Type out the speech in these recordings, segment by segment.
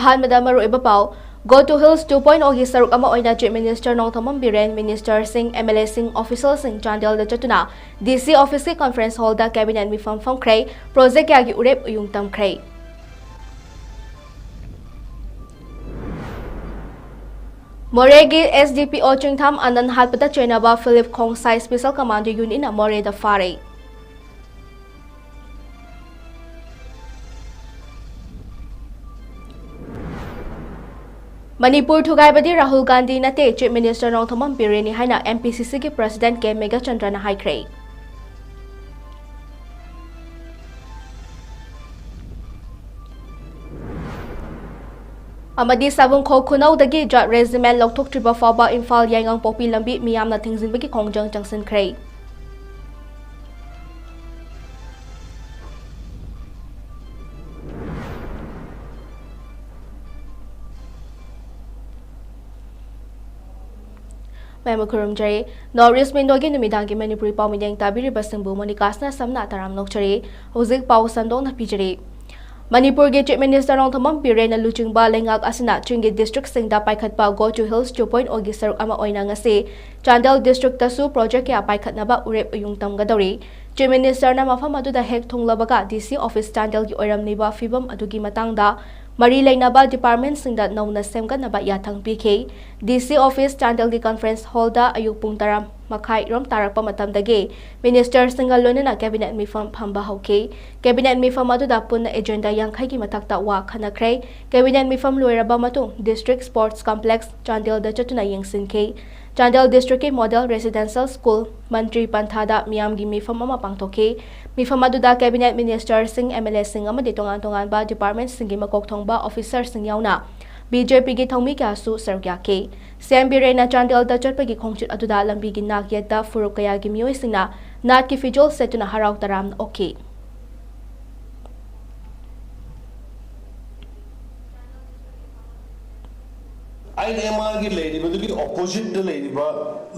ꯑꯍꯥꯟꯕꯗ ꯃꯔꯨꯑꯣꯏꯕ ꯄꯥꯎ ꯒꯣ ꯇꯨ ꯍꯤꯜꯁ 2.0ꯒꯤ ꯁꯔꯨꯛ ꯑꯃ ꯑꯣꯏꯅ ꯆꯤꯞ ꯃꯤꯅꯤꯁꯇꯔ ꯅꯣꯡꯊꯣꯝꯕꯝ ꯕꯤꯔꯦꯟ, ꯃꯤꯅꯤꯁꯇꯔꯁꯤꯡ, ꯑꯦꯝꯑꯦꯜꯑꯦꯁꯤꯡ, ꯑꯣꯐꯤꯁꯤꯌꯦꯜꯁꯤꯡ ꯆꯥꯟꯗꯦꯜꯗ ꯆꯠꯇꯨꯅ ꯗꯤ.ꯁꯤ. ꯑꯣꯐꯤꯁꯀꯤ ꯀꯟꯐꯔꯦꯟꯁ ꯍꯣꯜꯗ ꯀꯦꯕꯤꯅꯦꯠ ꯃꯤꯐꯝ ꯐꯝꯈ꯭ꯔꯦ, ꯄ꯭ꯔꯣꯖꯦꯛ ꯀꯌꯥꯒꯤ ꯎꯔꯦꯞ ꯎꯌꯨꯡ ꯇꯝꯈ꯭ꯔꯦ꯫ ꯃꯣꯔꯦꯒꯤ SDPO ꯆꯤꯡꯊꯥꯝ ꯑꯅꯟ ꯍꯥꯠꯄꯗ ꯆꯦꯟꯅꯕ ꯐꯤꯂꯤꯞ ꯈꯣꯡꯁꯥꯏ ꯁ꯭ꯄꯦꯁꯦꯜ ꯀꯃꯥꯟꯗꯣ ꯌꯨꯅꯤꯠꯅ ꯃꯣꯔꯦꯗ ꯐꯥꯔꯦ꯫ ꯃꯅꯤꯄꯨꯔ ꯊꯨꯒꯥꯏꯕꯗꯤ ꯔꯥꯍꯨꯜ ꯒꯥꯟꯙꯤ ꯅꯠꯇꯦ, ꯆꯤꯞ ꯃꯤꯅꯤꯁꯇꯔ ꯅꯣꯡꯊꯣꯝꯕꯝ ꯕꯤꯔꯦꯟꯅꯤ ꯍꯥꯏꯅ MPCCꯒꯤ ꯄ꯭ꯔꯁꯤꯗꯦꯟꯠ ꯀꯦ ꯃꯦꯘꯆꯟꯗ꯭ꯔꯅ ꯍꯥꯏꯈ꯭ꯔꯦ꯫ ꯑꯃꯗꯤ ꯁꯥꯕꯨꯡꯈꯣꯛ ꯈꯨꯅꯧꯗꯒꯤ ꯖꯥꯠ ꯔꯦꯖꯤꯃꯦꯟꯠ ꯂꯧꯊꯣꯛꯇ꯭ꯔꯤꯕ ꯐꯥꯎꯕ ꯏꯝꯐꯥꯜ ꯌꯥꯏꯉꯪꯄꯣꯛꯄꯤ ꯂꯝꯕꯤ ꯃꯤꯌꯥꯝꯅ ꯊꯤꯡꯖꯤꯟꯕꯒꯤ ꯈꯣꯡꯖꯪ ꯆꯪꯁꯤꯟꯈ꯭ꯔꯦ꯫ ꯃꯌꯥꯝꯕ ꯈꯨꯔꯨꯝꯖꯔꯤ꯫ ꯅꯣꯔꯊ ꯏꯁꯠ ꯋꯤꯟꯗꯣꯒꯤ ꯅꯨꯃꯤꯗꯥꯡꯒꯤ ꯃꯅꯤꯄꯨꯔꯤ ꯄꯥꯎ ꯃꯤꯠꯌꯦꯡ ꯇꯥꯕꯤꯔꯤꯕꯁꯤꯡꯕꯨ ꯃꯣꯅꯤꯀꯥꯁꯅ ꯁꯝꯅ ꯇꯔꯥꯝ ꯅꯣꯛꯆꯔꯤ꯫ ꯍꯧꯖꯤꯛ ꯄꯥꯎ ꯁꯟꯗꯣꯛꯅ ꯄꯤꯖꯔꯤ꯫ ꯃꯅꯤꯄꯨꯔꯒꯤ ꯆꯤꯞ ꯃꯤꯅꯤꯁꯇꯔ ꯅꯣꯡꯊꯣꯝꯕꯝ ꯕꯤꯔꯦꯟꯅ ꯂꯨꯆꯤꯡꯕ ꯂꯩꯉꯥꯛ ꯑꯁꯤꯅ ꯆꯤꯡꯒꯤ ꯗꯤꯁꯇ꯭ꯔꯤꯛꯁꯤꯡꯗ ꯄꯥꯏꯈꯠꯄ ꯒꯣ ꯇꯨ ꯍꯤꯜꯁ 2.0ꯒꯤ ꯁꯔꯨꯛ ꯑꯃ ꯑꯣꯏꯅ ꯉꯁꯤ ꯆꯥꯟꯗꯦꯜ ꯗꯤꯁꯇ꯭ꯔꯤꯛꯇꯁꯨ ꯄ꯭ꯔꯣꯖꯦꯛ ꯀꯌꯥ ꯄꯥꯏꯈꯠꯅꯕ ꯎꯔꯦꯞ ꯎꯌꯨꯡ ꯇꯝꯒꯗꯧꯔꯤ꯫ ꯆꯤꯞ ꯃꯤꯅꯤꯁꯇꯔꯅ ꯃꯐꯝ ꯑꯗꯨꯗ ꯍꯦꯛ ꯊꯨꯡꯂꯕꯒ ꯗꯤ.ꯁꯤ. ꯑꯣꯐꯤꯁ ꯆꯥꯟꯗꯦꯜꯒꯤ ꯑꯣꯏꯔꯝꯂꯤꯕ ꯐꯤꯚꯝ ꯑꯗꯨꯒꯤ ꯃꯇꯥꯡꯗ ꯃꯔꯤ ꯂꯩꯅꯕ ꯗꯤꯄꯥꯔꯠꯃꯦꯟꯠꯁꯤꯡꯗ ꯅꯧꯅ ꯁꯦꯝꯒꯠꯅꯕ ꯌꯥꯊꯪ ꯄꯤꯈꯤ꯫ ꯗꯤ.ꯁꯤ. ꯑꯣꯐꯤꯁ ꯆꯥꯟꯗꯦꯜꯒꯤ ꯀꯟꯐꯔꯦꯟꯁ ꯍꯣꯜꯗ ꯑꯌꯨꯛ ꯄꯨꯡ 10:30 ꯇꯥꯔꯛꯄ ꯃꯇꯝꯗꯒꯤ ꯃꯤꯅꯤꯁꯇꯔꯁꯤꯡꯒ ꯂꯣꯏꯅꯅ ꯀꯦꯕꯤꯅꯦꯠ ꯃꯤꯐꯝ ꯐꯝꯕ ꯍꯧꯈꯤ꯫ ꯀꯦꯕꯤꯅꯦꯠ ꯃꯤꯐꯝ ꯑꯗꯨꯗ ꯄꯨꯟꯅ ꯑꯦꯖꯦꯟꯗꯥ 50ꯒꯤ ꯃꯊꯛꯇ ꯋꯥ ꯈꯟꯅꯈ꯭ꯔꯦ꯫ ꯀꯦꯕꯤꯅꯦꯠ ꯃꯤꯐꯝ ꯂꯣꯏꯔꯕ ꯃꯇꯨꯡ ꯗꯤꯁꯇ꯭ꯔꯤꯛ ꯁ꯭ꯄꯣꯔꯠꯁ ꯀꯝꯄ꯭ꯂꯦꯛꯁ ꯆꯥꯟꯗꯦꯜꯗ ꯆꯠꯇꯨꯅ ꯌꯦꯡꯁꯤꯟꯈꯤ꯫ ꯆꯥꯟꯗꯦꯜ ꯗꯤꯁꯇ꯭ꯔꯤꯛꯀꯤ ꯃꯣꯗꯦꯜ ꯔꯦꯁꯤꯗꯦꯟꯁꯤꯌꯦꯜ ꯁ꯭ꯀꯨꯜ ꯃꯟꯇ꯭ꯔꯤ ꯄꯟꯊꯥꯗ ꯃꯤꯌꯥꯝꯒꯤ ꯃꯤꯐꯝ ꯑꯃ ꯄꯥꯡꯊꯣꯛꯈꯤ꯫ ꯃꯤꯐꯝ ꯑꯗꯨꯗ ꯀꯦꯕꯤꯅꯦꯠ ꯃꯤꯅꯤꯁꯇꯔꯁꯤꯡ, ꯑꯦꯝꯑꯦꯜꯑꯦꯁꯤꯡ ꯑꯃꯗꯤ ꯇꯣꯉꯥꯟ-ꯇꯣꯉꯥꯟꯕ ꯗꯤꯄꯥꯔꯠꯃꯦꯟꯠꯁꯤꯡꯒꯤ ꯃꯀꯣꯛ ꯊꯣꯡꯕ ꯑꯣꯐꯤꯁꯔꯁꯤꯡ ꯌꯥꯎꯅ ꯕꯤ.ꯖꯦ.ꯄꯤꯒꯤ ꯊꯧꯃꯤ ꯀꯌꯥꯁꯨ ꯁꯔꯨꯛ ꯌꯥꯈꯤ꯫ ꯁꯤ.ꯑꯦꯝ. ꯕꯤꯔꯦꯟꯅ ꯆꯥꯟꯗꯦꯜꯗ ꯆꯠꯄꯒꯤ ꯈꯣꯡꯆꯠ ꯑꯗꯨꯗ ꯂꯝꯕꯤꯒꯤ ꯅꯥꯛ ꯌꯦꯠꯇ ꯐꯨꯔꯨꯞ ꯀꯌꯥꯒꯤ ꯃꯤꯑꯣꯏꯁꯤꯡꯅ ꯅꯥꯠꯀꯤ ꯐꯤꯖꯣꯜ ꯁꯦꯠꯇꯨꯅ ꯍꯔꯥꯎ ꯇꯔꯥꯝꯅ ꯑꯣꯛꯈꯤ꯫ IMRꯒꯤ ꯂꯩꯔꯤꯕꯗꯨꯒꯤ ꯑꯣꯄꯣꯖꯤꯠꯇ ꯂꯩꯔꯤꯕ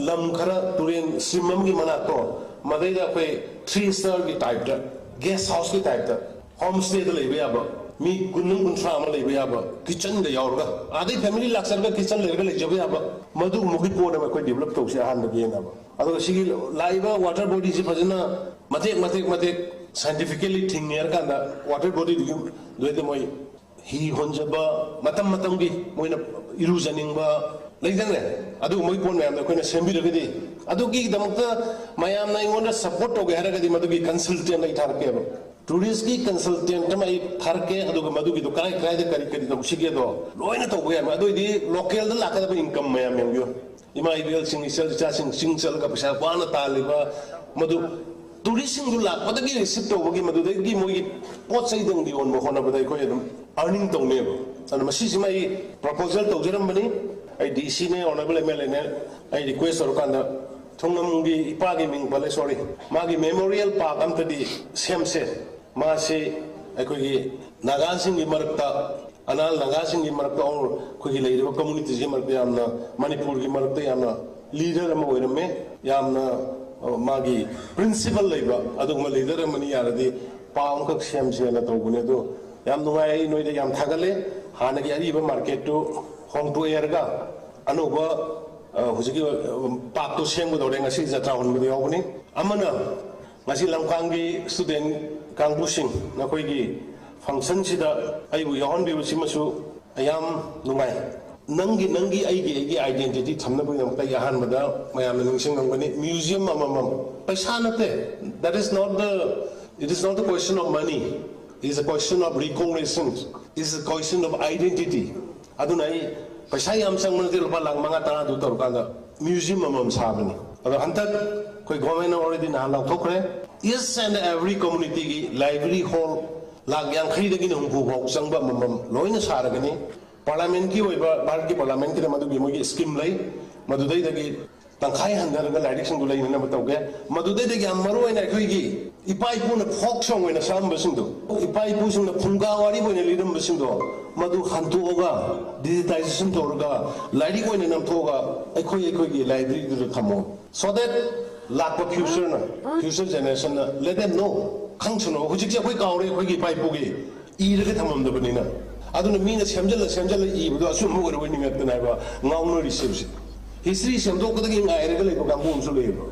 ꯂꯝ ꯈꯔ ꯇꯨꯔꯦꯟ ꯁꯤꯝ ꯑꯃꯒꯤ ꯃꯅꯥꯛꯇꯣ ꯃꯗꯩꯗ ꯑꯩꯈꯣꯏ 3 ꯁ꯭ꯇꯥꯔꯒꯤ ꯇꯥꯏꯞꯇ ꯒꯦꯁꯠ ꯍꯥꯎꯁꯀꯤ ꯇꯥꯏꯞꯇ ꯍꯣꯝ ꯁ꯭ꯇꯦꯗ ꯂꯩꯕ ꯌꯥꯕ ꯃꯤ 20-30 ꯑꯃ ꯂꯩꯕ ꯌꯥꯕ ꯀꯤꯆꯟꯗ ꯌꯥꯎꯔꯒ ꯑꯗꯩ ꯐꯦꯃꯤꯂꯤ ꯂꯥꯛꯆꯔꯒ ꯀꯤꯆꯟ ꯂꯩꯔꯒ ꯂꯩꯖꯕ ꯌꯥꯕ ꯃꯗꯨꯒꯨꯝꯕꯒꯤ ꯄꯣꯠ ꯑꯃ ꯑꯩꯈꯣꯏ ꯗꯤꯕꯦꯂꯞ ꯇꯧꯁꯦ ꯑꯍꯥꯟꯕꯒꯤ ꯌꯦꯡꯅꯕ ꯑꯗꯨꯒ ꯁꯤꯒꯤ ꯂꯥꯛꯏꯕ ꯋꯥꯇꯔ ꯕꯣꯗꯤꯁꯤ ꯐꯖꯅ ꯃꯇꯦꯛ ꯁꯥꯏꯟꯇꯤꯐꯤꯀꯦꯜꯂꯤ ꯊꯤꯡꯉꯦ ꯍꯥꯏꯔꯀꯥꯟꯗ ꯋꯥꯇꯔ ꯕꯣꯗꯤꯗꯨꯒꯤ ꯗꯨꯗ ꯃꯣꯏ ꯍꯤ ꯍꯣꯟꯖꯕ ꯃꯇꯝꯒꯤ ꯃꯣꯏꯅ ꯏꯔꯨꯖꯅꯤꯡꯕ ꯂꯩꯗꯅꯦ ꯑꯗꯨꯒꯨꯝꯕꯒꯤ ꯄꯣꯠ ꯃꯌꯥꯝꯗꯣ ꯑꯩꯈꯣꯏꯅ ꯁꯦꯝꯕꯤꯔꯒꯗꯤ ꯑꯗꯨꯒꯤꯗꯃꯛꯇ ꯃꯌꯥꯝꯅ ꯑꯩꯉꯣꯟꯗ ꯁꯞꯄꯣꯔꯠ ꯇꯧꯒꯦ ꯍꯥꯏꯔꯒꯗꯤ ꯃꯗꯨꯒꯤ ꯀꯟꯁꯜꯇꯦꯟꯠ ꯑꯩ ꯊꯥꯔꯛꯀꯦꯕ ꯇꯨꯔꯤꯁꯀꯤ ꯀꯟꯁꯜꯇꯦꯟꯠ ꯑꯃ ꯑꯩ ꯊꯥꯔꯛꯀꯦ ꯑꯗꯨꯒ ꯃꯗꯨꯒꯤꯗꯣ ꯀꯗꯥꯏꯗ ꯀꯔꯤ ꯇꯧꯁꯤꯒꯦꯗꯣ ꯂꯣꯏꯅ ꯇꯧꯕ ꯌꯥꯏ ꯑꯗꯨꯑꯣꯏꯗꯤ ꯂꯣꯀꯦꯜꯗ ꯂꯥꯛꯀꯗꯕ ꯏꯟꯀꯝ ꯃꯌꯥꯝ ꯌꯦꯡꯕꯤꯌꯨ ꯏꯃꯥ ꯏꯕꯦꯜꯁꯤꯡ ꯏꯆꯜ ꯏꯆꯥꯁꯤꯡ ꯆꯤꯡ ꯆꯠꯂꯒ ꯄꯩꯁꯥ ꯋꯥꯅ ꯇꯥꯜꯂꯤꯕ ꯃꯗꯨ ꯇꯨꯔꯤꯁꯁꯤꯡꯗꯨ ꯂꯥꯛꯄꯗꯒꯤ ꯔꯤꯁꯤꯞ ꯇꯧꯕꯒꯤ ꯃꯗꯨꯗꯒꯤ ꯃꯣꯏꯒꯤ ꯄꯣꯠ ꯆꯩꯗꯪ ꯌꯣꯟꯕ ꯍꯣꯠꯅꯕꯗ ꯑꯩꯈꯣꯏ ꯑꯗꯨꯝ ꯑꯔꯅꯤꯡ ꯇꯧꯅꯦꯕ ꯑꯗꯨꯅ ꯃꯁꯤꯁꯤꯃ ꯑꯩ ꯄ꯭ꯔꯣꯄꯣꯖꯦꯜ ꯇꯧꯖꯔꯝꯕꯅꯤ ꯑꯩ ꯗꯤ.ꯁꯤꯅꯦ ꯑꯣꯅꯔꯦꯕꯜ ꯑꯦꯝ.ꯑꯦꯜ.ꯑꯦꯅꯦ ꯑꯩ ꯔꯤꯀ꯭ꯋꯦꯁ ꯇꯧꯔꯀꯥꯟꯗ ꯊꯨꯡꯉꯝꯒꯤ ꯏꯄꯥꯒꯤ ꯃꯤꯡ ꯄꯜꯂꯦ ꯁꯣꯔꯤ ꯃꯥꯒꯤ ꯃꯦꯃꯣꯔꯤꯌꯦꯜ ꯄꯥꯔꯛ ꯑꯝꯇꯗꯤ ꯁꯦꯝꯁꯦ ꯃꯥꯁꯤ ꯑꯩꯈꯣꯏꯒꯤ ꯅꯥꯒꯥꯁꯤꯡꯒꯤ ꯃꯔꯛꯇ ꯑꯅꯥꯜ ꯅꯥꯒꯥꯁꯤꯡꯒꯤ ꯃꯔꯛꯇ ꯑꯩꯈꯣꯏꯒꯤ ꯂꯩꯔꯤꯕ ꯀꯝꯃꯨꯅꯤꯇꯤꯁꯤꯒꯤ ꯃꯔꯛꯇ ꯌꯥꯝꯅ ꯃꯅꯤꯄꯨꯔꯒꯤ ꯃꯔꯛꯇ ꯌꯥꯝꯅ ꯂꯤꯗꯔ ꯑꯃ ꯑꯣꯏꯔꯝꯃꯦ ꯌꯥꯝꯅ ꯃꯥꯒꯤ ꯄ꯭ꯔꯤꯟꯁꯤꯄꯜ ꯂꯩꯕ ꯑꯗꯨꯒꯨꯝꯕ ꯂꯤꯗꯔ ꯑꯃꯅꯤ ꯌꯥꯔꯗꯤ ꯄꯥꯛ ꯑꯃꯈꯛ ꯁꯦꯝꯁꯦꯅ ꯇꯧꯕꯅꯦ ꯑꯗꯣ ꯌꯥꯝ ꯅꯨꯡꯉꯥꯏ ꯑꯩ ꯅꯣꯏꯗ ꯌꯥꯝ ꯊꯥꯒꯠꯂꯦ ꯍꯥꯟꯅꯒꯤ ꯑꯔꯤꯕ ꯃꯥꯔꯀꯦꯠꯇꯨ ꯍꯣꯡꯗꯣꯛꯑꯦꯔꯒ ꯑꯅꯧꯕ ꯍꯧꯖꯤꯛꯀꯤ ꯄꯥꯛꯇꯨ ꯁꯦꯝꯒꯗꯧꯔꯦ ꯉꯁꯤ ꯖꯇ꯭ꯔꯥ ꯍꯨꯟꯕꯗ ꯌꯥꯎꯕꯅꯤ ꯑꯃꯅ ꯉꯁꯤ ꯂꯝꯀꯥꯡꯒꯤ ꯁ꯭ꯇꯨꯗꯦꯟꯠ ꯀꯥꯡꯕꯨꯁꯤꯡ ꯅꯈꯣꯏꯒꯤ ꯐꯪꯁꯟꯁꯤꯗ ꯑꯩꯕꯨ ꯌꯥꯎꯍꯟꯕꯤꯕꯁꯤꯃꯁꯨ ꯌꯥꯝ ꯅꯨꯡꯉꯥꯏ ꯅꯪꯒꯤ ꯑꯩꯒꯤ ꯑꯥꯏꯗꯦꯟꯇꯤꯇꯤ ꯊꯝꯅꯕꯒꯤꯗꯃꯛꯇ ꯑꯩ ꯑꯍꯥꯟꯕꯗ ꯃꯌꯥꯝꯅ ꯅꯤꯡꯁꯤꯡꯉꯝꯒꯅꯤ ꯃ꯭ꯌꯨꯖꯤꯌꯝ ꯑꯃꯃꯝ ꯄꯩꯁꯥ ꯅꯠꯇꯦ it is not the question of money it is a question of recognition it is a question of identity aduna ai paisa yam changna de lupa lang manga tara du tor kanda museum amam sabani ado hantak koi government already na law thokre each and every community gi library hall lag yang khri de gi hum bu bok changba mamam loina saragani parliament ki oiba bharat ki parliament ki madu gi mogi scheme lai madudai da gi tangkhai handarga ladik sing du lai na batauge madudai da gi amaru oina khoi gi ipai puna folk song oina samba sing du ipai pu sing na phunga wari oina lidam sing du madu hantoga digitization torga ladik oina nam thoga aikhoi gi library du thamo so that lakpa future generation na let them know khangchuno hujik je khoi kaure khoi gi ipai pu gi iraga thamam da banina ꯑꯗꯨꯅ ꯃꯤꯅ ꯁꯦꯝꯖꯜꯂ ꯏꯕꯗꯣ ꯑꯆꯨꯝꯕ ꯑꯣꯏꯅꯤꯡꯉꯛꯇꯅ ꯍꯥꯏꯕ ꯉꯥꯎꯅꯔꯤꯁꯦ history ꯁꯦꯝꯗꯣꯛꯄꯗꯒꯤ ꯉꯥꯏꯔꯒ ꯂꯩꯕ ꯀꯥꯡꯕꯨ ꯑꯃꯁꯨ ꯂꯩꯌꯦꯕ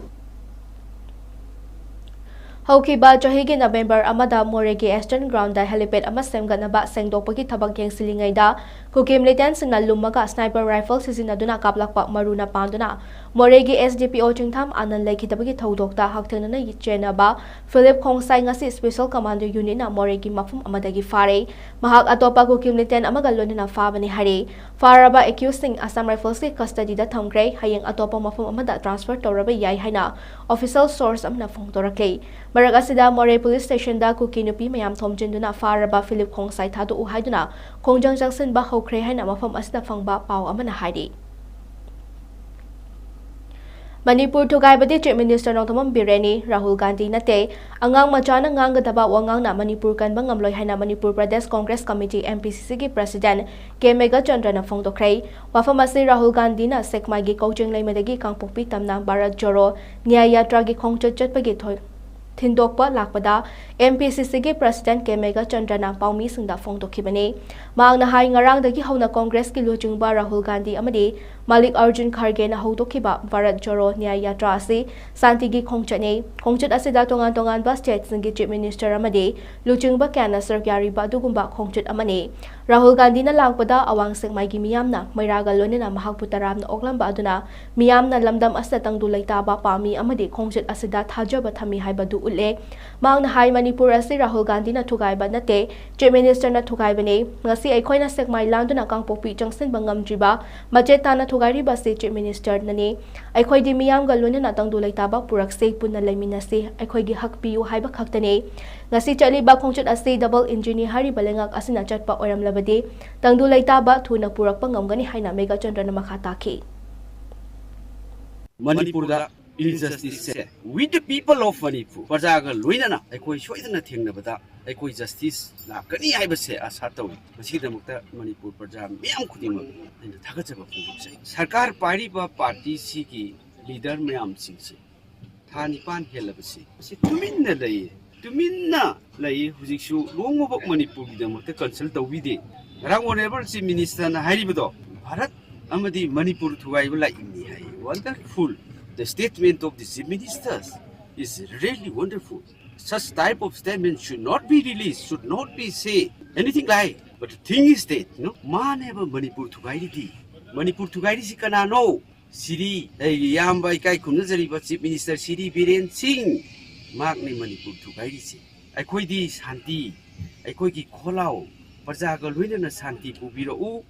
ꯍꯧꯈꯤꯕ ꯆꯍꯤꯒꯤ ꯅꯕꯦꯝꯕꯔ ꯑꯃꯗ ꯃꯣꯔꯦꯒꯤ ꯑꯦꯁꯇꯔꯟ ꯒ꯭ꯔꯥꯎꯟꯗ ꯍꯦꯂꯤꯄꯦꯗ ꯑꯃ ꯁꯦꯝꯒꯠꯅꯕ ꯁꯦꯡꯗꯣꯛꯄꯒꯤ ꯊꯕꯛ ꯌꯦꯡꯁꯤꯜꯂꯤꯉꯩꯗ ꯀꯨꯀꯤ ꯃꯤꯂꯤꯇꯦꯟꯠꯁꯤꯡꯅ ꯂꯨꯝꯃꯒ ꯁ꯭ꯅꯥꯏꯄꯔ ꯔꯥꯏꯐꯜ ꯁꯤꯖꯤꯟꯅꯗꯨꯅ ꯀꯥꯞꯂꯛꯄ ꯃꯔꯨꯅ ꯄꯥꯟꯗꯨꯅ ꯃꯣꯔꯦꯒꯤ SDPO ꯆꯤꯡꯊꯥꯝ ꯑꯥꯅꯟ ꯂꯩꯈꯤꯗꯕꯒꯤ ꯊꯧꯗꯣꯛꯇ ꯍꯛꯊꯦꯡꯅꯅ ꯆꯦꯟꯅꯕ ꯐꯤꯂꯤꯞ ꯈꯣꯡꯁꯥꯏ ꯉꯁꯤ ꯁ꯭ꯄꯦꯁꯦꯜ ꯀꯃꯥꯟꯗꯣ ꯌꯨꯅꯤꯠꯅ ꯃꯣꯔꯦꯒꯤ ꯃꯐꯝ ꯑꯃꯗꯒꯤ ꯐꯥꯔꯦ ꯃꯍꯥꯛ ꯑꯇꯣꯞꯄ ꯀꯨꯀꯤ ꯃꯤꯂꯤꯇꯦꯟꯠ ꯑꯃꯒ ꯂꯣꯏꯅꯅ ꯐꯥꯕꯅꯤ ꯍꯥꯏꯔꯦ ꯐꯥꯔꯕ ꯑꯦꯀ꯭ꯌꯨꯖꯁꯤꯡ ꯑꯁꯥꯝ ꯔꯥꯏꯐꯜꯁꯀꯤ ꯀꯁꯇꯗꯤꯗ ꯊꯝꯈ꯭ꯔꯦ ꯍꯌꯦꯡ ꯑꯇꯣꯞꯄ ꯃꯐꯝ ꯑꯃꯗ ꯇ꯭ꯔꯥꯟꯁꯐꯔ ꯇꯧꯔꯕ ꯌꯥꯏ ꯍꯥꯏꯅ ꯑꯣꯐꯤꯁꯤꯌꯦꯜ ꯁꯣꯔꯁ ꯑꯃꯅ ꯐꯣꯡꯗꯣꯔꯛꯂꯦ ꯃꯔꯛ ꯑꯁꯤꯗ ꯃꯣꯔꯦ ꯄꯨꯂꯤꯁ ꯁ꯭ꯇꯦꯁꯟꯗ ꯀꯨꯀꯤ ꯅꯨꯄꯤ ꯃꯌꯥꯝ ꯊꯣꯝꯖꯤꯟꯗꯨꯅ ꯐꯥꯔꯕ ꯐꯤꯂꯤꯞ ꯈꯣꯡꯁꯥꯏ ꯊꯥꯗꯣꯛꯎ ꯍꯥꯏꯗꯨꯅ ꯈꯣꯡꯖꯪ ꯆꯪꯁꯤꯟꯕ ꯍꯧꯈ꯭ꯔꯦ ꯍꯥꯏꯅ ꯃꯐꯝ ꯑꯁꯤꯗ ꯐꯪꯕ ꯄꯥꯎ ꯑꯃꯅ ꯍꯥꯏꯔꯤ ꯃꯅꯤꯄꯨꯔ ꯊꯨꯒꯥꯏꯕꯗꯤ ꯆꯤꯞ ꯃꯤꯅꯤꯁꯇꯔ ꯅꯣꯡꯊꯣꯝꯕꯝ ꯕꯤꯔꯦꯟꯅꯤ ꯔꯥꯍꯨꯜ ꯒꯥꯟꯙꯤ ꯅꯠꯇꯦ ꯑꯉꯥꯡ ꯃꯆꯥꯅ ꯉꯥꯡꯒꯗꯕ ꯋꯥꯉꯥꯡꯅ ꯃꯅꯤꯄꯨꯔ ꯀꯟꯕ ꯉꯝꯂꯣꯏ ꯍꯥꯏꯅ ꯃꯅꯤꯄꯨꯔ ꯄ꯭ꯔꯗꯦꯁ ꯀꯣꯡꯒ꯭ꯔꯦꯁ ꯀꯃꯤꯇꯤ MPCCꯒꯤ ꯄ꯭ꯔꯁꯤꯗꯦꯟꯠ 𝐭 ꯐꯣꯡꯗꯣꯛꯈ꯭ꯔꯦ ꯋꯥꯐꯝ ꯑꯁꯤ ꯔꯥꯍꯨꯜ ꯒꯥꯟꯙꯤꯅ ꯁꯦꯛꯃꯥꯏꯒꯤ ꯀꯧꯖꯦꯡꯂꯩꯃꯗꯒꯤ ꯀꯥꯡꯄꯣꯛꯄꯤ ꯇꯝꯅ ꯚꯥꯔꯠ ꯖꯣꯔꯣ ꯅ꯭ꯌꯥꯏ ꯌꯥꯇ꯭ꯔꯥꯒꯤ ꯈꯣꯡꯆꯠ ꯆꯠꯄꯒꯤ ꯊꯤꯟꯗꯣꯛꯄ ꯂꯥꯛꯄꯗ MPCCꯒꯤ ꯄ꯭ꯔꯁꯤꯗꯦꯟꯠ 𝐭 ꯄꯥꯎꯃꯤꯁꯤꯡꯗ ꯐꯣꯡꯗꯣꯛꯈꯤꯕꯅꯤ ꯃꯍꯥꯛꯅ ꯍꯥꯏ ꯉꯔꯥꯡꯗꯒꯤ ꯍꯧꯅ ꯀꯣꯡꯒ꯭ꯔꯦꯁꯀꯤ ꯂꯨꯆꯤꯡꯕ ꯔꯥꯍꯨꯜ ꯒꯥꯟꯙꯤ ꯑꯃꯗꯤ ꯃꯜꯂꯤꯛꯑꯥꯔꯖꯨꯟ ꯈꯥꯔꯒꯦꯅ ꯍꯧꯗꯣꯛꯈꯤꯕ ꯚꯥꯔꯠ ꯖꯣꯔꯣ ꯅ꯭ꯌꯥꯏ ꯌꯥꯇ꯭ꯔꯥ ꯑꯁꯤ ꯁꯥꯟꯇꯤꯒꯤ ꯈꯣꯡꯆꯠꯅꯤ ꯈꯣꯡꯆꯠ ꯑꯁꯤꯗ ꯇꯣꯉꯥꯟ ꯇꯣꯉꯥꯟꯕ ꯁ꯭ꯇꯦꯠꯁꯤꯡꯒꯤ ꯆꯤꯞ ꯃꯤꯅꯤꯁꯇꯔ ꯑꯃꯗꯤ ꯂꯨꯆꯤꯡꯕ ꯀꯌꯥꯅ ꯁꯔꯨꯛ ꯌꯥꯔꯤꯕ ꯑꯗꯨꯒꯨꯝꯕ ꯈꯣꯡꯆꯠ ꯑꯃꯅꯤ ꯔꯥꯍꯨꯜ ꯒꯥꯟꯙꯤꯅ ꯂꯥꯛꯄꯗ ꯑꯋꯥꯡ ꯁꯦꯛꯃꯥꯏꯒꯤ ꯃꯤꯌꯥꯝꯅ ꯃꯩꯔꯥꯒ ꯂꯣꯏꯅꯅ ꯃꯍꯥꯛꯄꯨ ꯇꯔꯥꯝꯅ ꯑꯣꯛꯂꯝꯕ ꯑꯗꯨꯅ ꯃꯤꯌꯥꯝꯅ ꯂꯝꯗꯝ ꯑꯁꯤꯗ ꯇꯪꯗꯨ ꯂꯩꯇꯥꯕ ꯄꯥꯝꯃꯤ ꯑꯃꯗꯤ ꯈꯣꯡꯆꯠ ꯑꯁꯤꯗ ꯊꯥꯖꯕ ꯊꯝꯃꯤ ꯍꯥꯏꯕꯗꯨ ꯎꯠꯂꯦ ꯃꯍꯥꯛꯅ ꯍꯥꯏ ꯃꯅꯤꯄꯨꯔ ꯑꯁꯤ ꯔꯥꯍꯨꯜ ꯒꯥꯟꯙꯤꯅ ꯊꯨꯒꯥꯏꯕ ꯅꯠꯇꯦ ꯆꯤꯞ ꯃꯤꯅꯤꯁꯇꯔꯅ ꯊꯨꯒꯥꯏꯕꯅꯤ ꯉꯁꯤ ꯑꯩꯈꯣꯏꯅ ꯁꯦꯛꯃꯥꯏ ꯂꯥꯟꯗꯨꯅ ꯀꯥꯡꯄꯣꯛꯄꯤ ꯆꯪꯁꯤꯟꯕ ꯉꯝꯗ꯭ꯔꯤꯕ ꯃꯆꯦꯠ ꯇꯥꯅ ꯊꯨꯒꯥꯏꯔꯤꯕ ꯑꯁꯤ ꯆꯤꯞ ꯃꯤꯅꯤꯁꯇꯔꯅꯅꯤ ꯑꯩꯈꯣꯏꯗꯤ ꯃꯤꯌꯥꯝꯒ ꯂꯣꯏꯅꯅ ꯇꯪꯗꯨ ꯂꯩꯇꯥꯕ ꯄꯨꯔꯛꯁꯤ ꯄꯨꯟꯅ ꯂꯩꯃꯤꯟꯅꯁꯤ ꯑꯩꯈꯣꯏꯒꯤ ꯍꯛ ꯄꯤꯌꯨ ꯍꯥꯏꯕ ꯈꯛꯇꯅꯤ ꯉꯁꯤ ꯆꯠꯂꯤꯕ ꯈꯣꯡꯆꯠ ꯑꯁꯤ ꯗꯕꯜ ꯏꯟꯖꯤꯟꯅꯤ ꯍꯥꯏꯔꯤꯕ ꯂꯩꯉꯥꯛ ꯑꯁꯤꯅ ꯆꯠꯄ ꯑꯣꯏꯔꯝꯂꯕꯗꯤ ꯇꯪꯗꯨ ꯂꯩꯇꯥꯕ ꯊꯨꯅ ꯄꯨꯔꯛꯄ ꯉꯝꯒꯅꯤ ꯍꯥꯏꯅ ꯃꯦꯘꯆꯟꯗ꯭ꯔꯅ ꯃꯈꯥ ꯇꯥꯈꯤ Manipurda injustice with the people of Manipur. Prajaga Luinana, Ekoi Shoidana Tingnabada, Ekoi justice, Lakani Ibase, as Hatawi, Masidamukta, Manipur Praja, Miam Kudim, and the Takataba say. Sarkar Pariba Party Siki, leader Miam Singsi, Tanipan Helabasi. Tumina lay, Tumina lay, Huzishu, long about Manipur, the consult of Vidi. Around whatever the minister and Haribudo, Harat Amadi Manipur to I like in the wonderful. The statement of the chief ministers is really wonderful. Such type of statement should not be released, should not be said. Anything like. But the thing is that, man ever Manipur to guide it. Manipur to guide it can know. Siri, Yamba Kai Kunazari, but chief minister Siri Biren Singh. Magni Manipur to guide it. I quit this Hanti. I quit the Kolao. Pazagal Winner Santi Pubiro.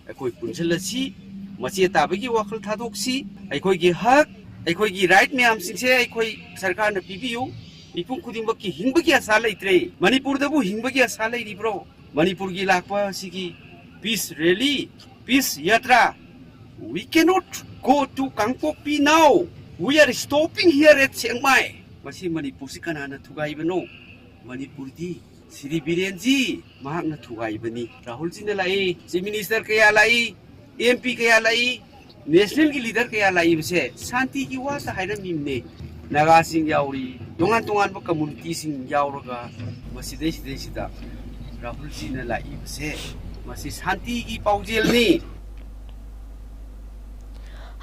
I quit Punjalasi. Macheta Bigi Wakal Tadoksi. I quit the hug. ꯑꯩꯈꯣꯏꯒꯤ right ꯃꯌꯥꯝꯁꯤꯡꯁꯦ ꯑꯩꯈꯣꯏ ꯁꯔꯀꯥꯔꯅ ꯄꯤꯕꯤꯌꯨ ꯃꯤꯄꯨꯝ ꯈꯨꯗꯤꯡꯃꯛꯀꯤ ꯍꯤꯡꯕꯒꯤ ꯑꯁꯥ ꯂꯩꯇ꯭ꯔꯦ ꯃꯅꯤꯄꯨꯔꯗꯕꯨ ꯍꯤꯡꯕꯒꯤ ꯑꯁꯥ ꯂꯩꯔꯤꯕ꯭ꯔꯣ ꯃꯅꯤꯄꯨꯔꯒꯤ ꯂꯥꯛꯄ ꯑꯁꯤꯒꯤ peace rally peace yatra we cannot go to Kangpokpi now we are stopping here at Chiangmai ꯃꯁꯤ ꯃꯅꯤꯄꯨꯔꯁꯤ ꯀꯅꯥꯅ ꯊꯨꯒꯥꯏꯕꯅꯣ ꯃꯅꯤꯄꯨꯔꯗꯤ ꯁꯤꯔꯤ ꯕꯤꯔꯦꯟꯖꯤ ꯃꯍꯥꯛꯅ ꯊꯨꯒꯥꯏꯕꯅꯤ ꯔꯥꯍꯨꯜꯖꯤꯅ ꯂꯥꯛꯏ ꯆꯤꯐ ꯃꯤꯅꯤꯁꯇꯔ ꯀꯌꯥ ꯂꯥꯛꯏ MP kaya lai national ki leader kaya lai bse shanti ki wasa haira mimne naga sing yauri tongan ba community sing yauraga masidai sida rahul ji na lai bse masi shanti ki paujel ni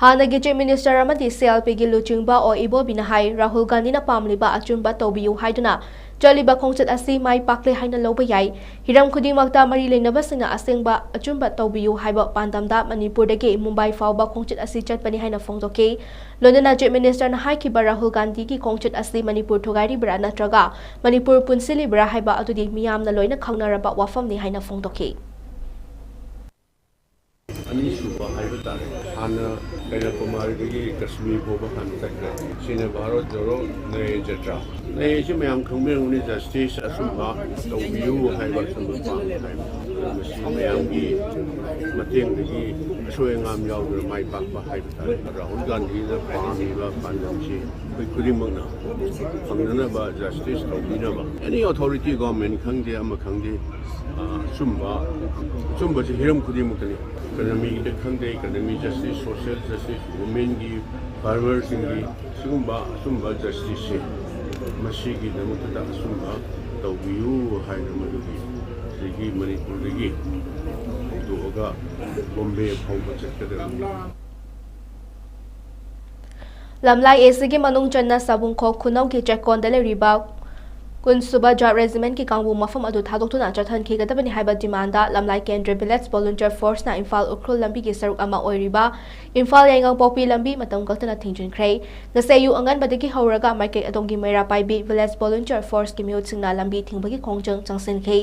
Hanagi Chief Minister amadi CLP gi luchingba o ibo binahai Rahul Gandhi na pamliba achumba tobiyu haiduna Jaliba khongchat asi mai pakle haina loba yai hiram khudimakta mari leinaba sina asengba achumba tobiyu haiba pandamda Manipur dagi Mumbai fauba khongchat asi chatpani haina phongdoke Londona Chief Minister na haikiba Rahul Gandhi ki khongchat asi Manipur thugairi bra natraga Manipur punsili bra haiba atudi miyam na loina khangnaraba wafam ni haina phongdoke Ani suba haiba Hana Kaya Kumari dagi Kashmir boba hantakre Sine Bharat Joro Naya Jatra Naya si mayam khangme uni justice asumba Tawbiyu haiba sumba Masi mayam gi Mateng dagi Ashoy ngam yaudra mai pakpa haiba tare Rahul Gandhi na pahamiba pandam si Kuri magna Pangnana ba justice tawbina ba Any authority government khangde ama khangde Sumba si hiram kudi mutani Economic khangde economic justice social justice women gi farmers gi sumba justice masi gi namata sumba tawbiyu haina madugi sigi Manipur gi ꯊꯥꯗꯣꯛꯑꯒ ꯕꯣꯝꯕꯦ ꯐꯥꯎꯕ ꯆꯠꯀꯗꯕꯅꯤ lamlai ACG manung channa sabungkho khunauki chekonda leriba Kunsuba Job Regiment ki kangbu mafam adu thadoktu na chathan ki gadabani haiba demanda lamlai Kendra Village Volunteer Force na Imphal Ukrul lambi ki saruk ama oiriba Imphal yangang popi lambi matam kaltana thingjin khrei ngaseyu angan badagi hauraga market adongi meira paibi Village Volunteer Force ki miut singna lambi thingbagi khongjang changsin khei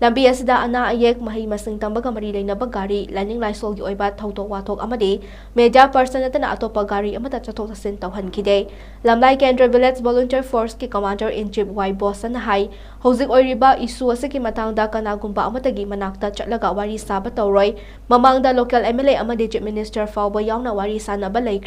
lambi asida ana ayek mahi masing tambaga mari leina ba gari lining laisol gi oiba thautok wathok amadi media person atana atopa gari amata chathok sasin tawhan khide lamlai Kendra Village Volunteer Force ki Commander in Chief Y Boss Sanahai, Hosik Oiriba, Isu Asiki Matangda Kanagumba Amatagi Manakta Chatlaga Wari Sabatoroy, Mamangda Local MLA Amadijit Minister Fauba Yauna Wari Sana Balay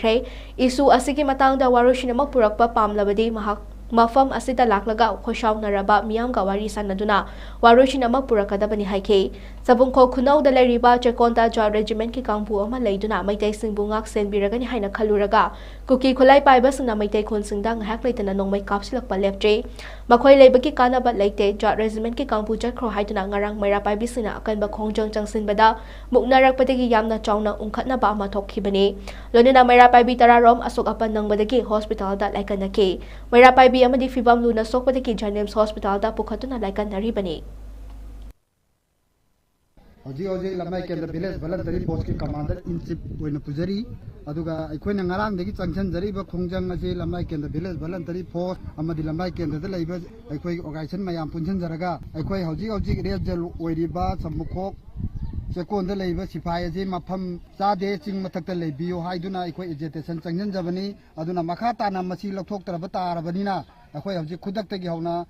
Isu Asiki Matangda Warushinama Purakpa Pamlabadi Mahak Mafam Asita Laklaga, Koshaw Naraba, Miamga Wari Sanaduna, Warushinama Purakadabani Haike, Sabungko Kunau the Leriba, Chekonta Job Regiment Kikampu Amalayduna, Maite Singbungak Sen Biragani Haina Kaluraga, Kuki Kulai Pibas and Maite Kunsindang Hacklayton and no make capsulak Paleptre. Makoy Labaki Kana but late, Job Regiment Kikampu Jakro Haituna Ngarang Mera Pibisina, Kanba Kongjang Jangsin Bada, Muknarak Patiki Yamna Chowna, Unkatna Bama Tokibani, Lonina Mera Pibitara Rom Asok Apan Nang Badaki Hospital that like an ake. Mera Pibi Amadi Fibam Luna Sok Patiki Janems Hospital that Pukatuna like an Naribani. Hoji lamai Kendra Village Voluntary Force ki Commander in Chief oina pujari aduga aikoina ngarang degi changchan jari ba khongjang ase lamai Kendra Village Voluntary Force amadi lamai Kendra da laiba aikoi organization mayam punchan jaraga aikoi hoji rejal oiriba sambukhok chekon da laiba sipai ase mafam chade ching mathakta leibiyo haiduna aikoi agitation changjan jabani aduna makha tana masi lothok taraba tarabani aikoi hoji khudak tagi hauna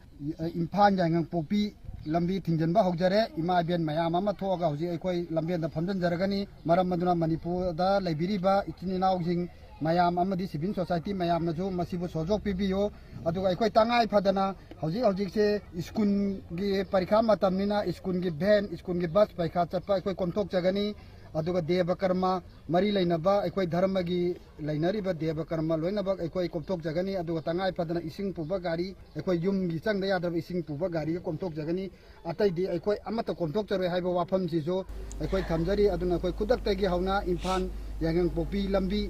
Imphal yangang popi lambi thingjanba hojare ima bian mayam ama thoga hoji aikoi lambian da phamjan jaragani maram maduna Manipur da laibiriba ichini naujing mayam amadi civil society mayam na jo masibu sojok pibiyo aduga aikoi tangai phadana hoji se school gi parikha matamnina school gi van school gi bus paikha chapa aikoi konthok jagani aduga deva karma mari lainaba aikoi dharma gi lainariba deva karma loinaba aikoi komtok jagani aduga tangai phadana ising puba gari aikoi yum gi changda yadaba ising puba gari komtok jagani atai di aikoi amata komtok chare haiba wafam si jo aikoi thamjari aduna aikoi kudak tagi hauna Imphal yangang popi lambi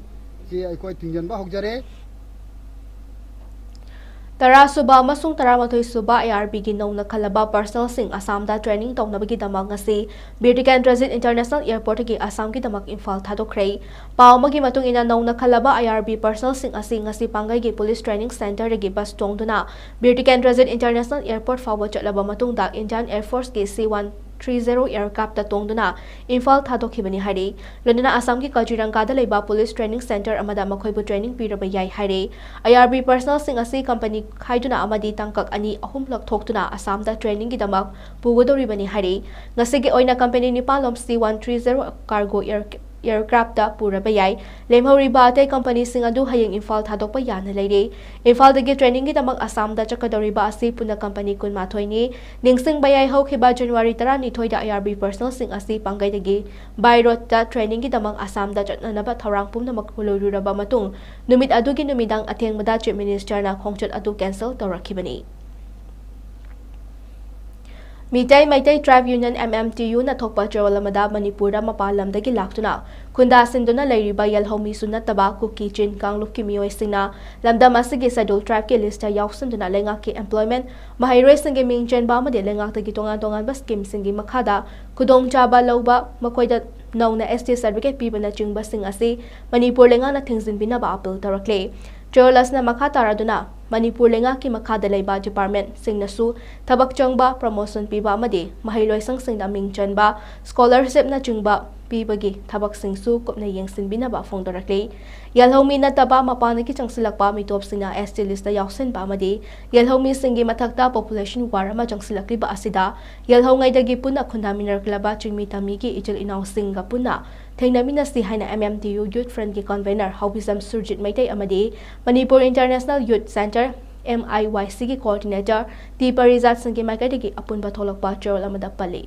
si aikoi thingjanba hojare Tara Suba Masung Taramatoi Suba ARB gi nongna khalaba personal sing Assam da training tongnabagi damag ngasi Birtikan Transit International Airport gi Assam gi damak Imphal thadokhrei pawmagi matung ina nongna khalaba ARB personal sing asi ngasi pangai gi police training center gi bus tongduna Birtikan Transit International Airport fawba chatlaba matung da Indian Air Force gi C-130 aircraft da tongduna Imphal thadokhibani hari lonina Assam gi Kaziranga da leiba police training center amada makhoibu training piraba yai hari ARB personal sing asi company Haiduna amadi tangkak ani ahumlak thoktuna Assam da training gi damak pugodori bani hari ngasigi oina company ni palom C-130 cargo aircraft da puraba yai lemhori ba te company singa du hayeng Imphal thadokpa yana leire Imphal dagi training gi damak Assam da chakadori ba asi puna company kun mathoi ni ningsing bayai hokhiba January 12 da ARB personal sing asi pangai dagi by road da training gi damak Assam da chatna ba thorang pumna makuluru ba matung numit adu gi numidang athengmada chief minister na khongchat adu cancel torakhibani Mitai Maitai Tribe Union MMTU na thokpa Cherolamada Manipura mapalamdagi laktuna kunda sinduna lairiba yalhomi sunataba 𝐋𝐢𝐯𝐞 𝐍𝐞𝐰𝐬 𝐁𝐫𝐴 lamdam asigi schedule tribe ke lista yausunduna lenga ki employment mahairoi singi mingchen ba made lenga tagi tongan ba scheme singi makhada kudong chaba lauba makoida nauna ST certificate pibana chingba sing asi Manipur lenga na thingzin bina ba appeal tarakle Cherolas na makha taraduna Manipur lenga ki makhada leiba department singnasu thabak changba promotion piba amadi mahailoi sangsinda mingchen ba scholarship na chingba pibagi thabak singsu kopna yengsin bina ba phongdorakle yalhomi na taba mapana ki changsilakpa mitop sina ST list yausin ba amadi yalhomi singi mathakta population warama changsilakli ba asida yalhongai dagi puna khundaminar klaba chingmi tami ki ichil inaw singa puna Thainamina si haina MMTU Youth Friend ki convener Haubisam Surjit Maitai amadi Manipur International Youth Center MIYC ki coordinator Tiparizat Singki Maikati ki apunba tholokpa Cherolamada pali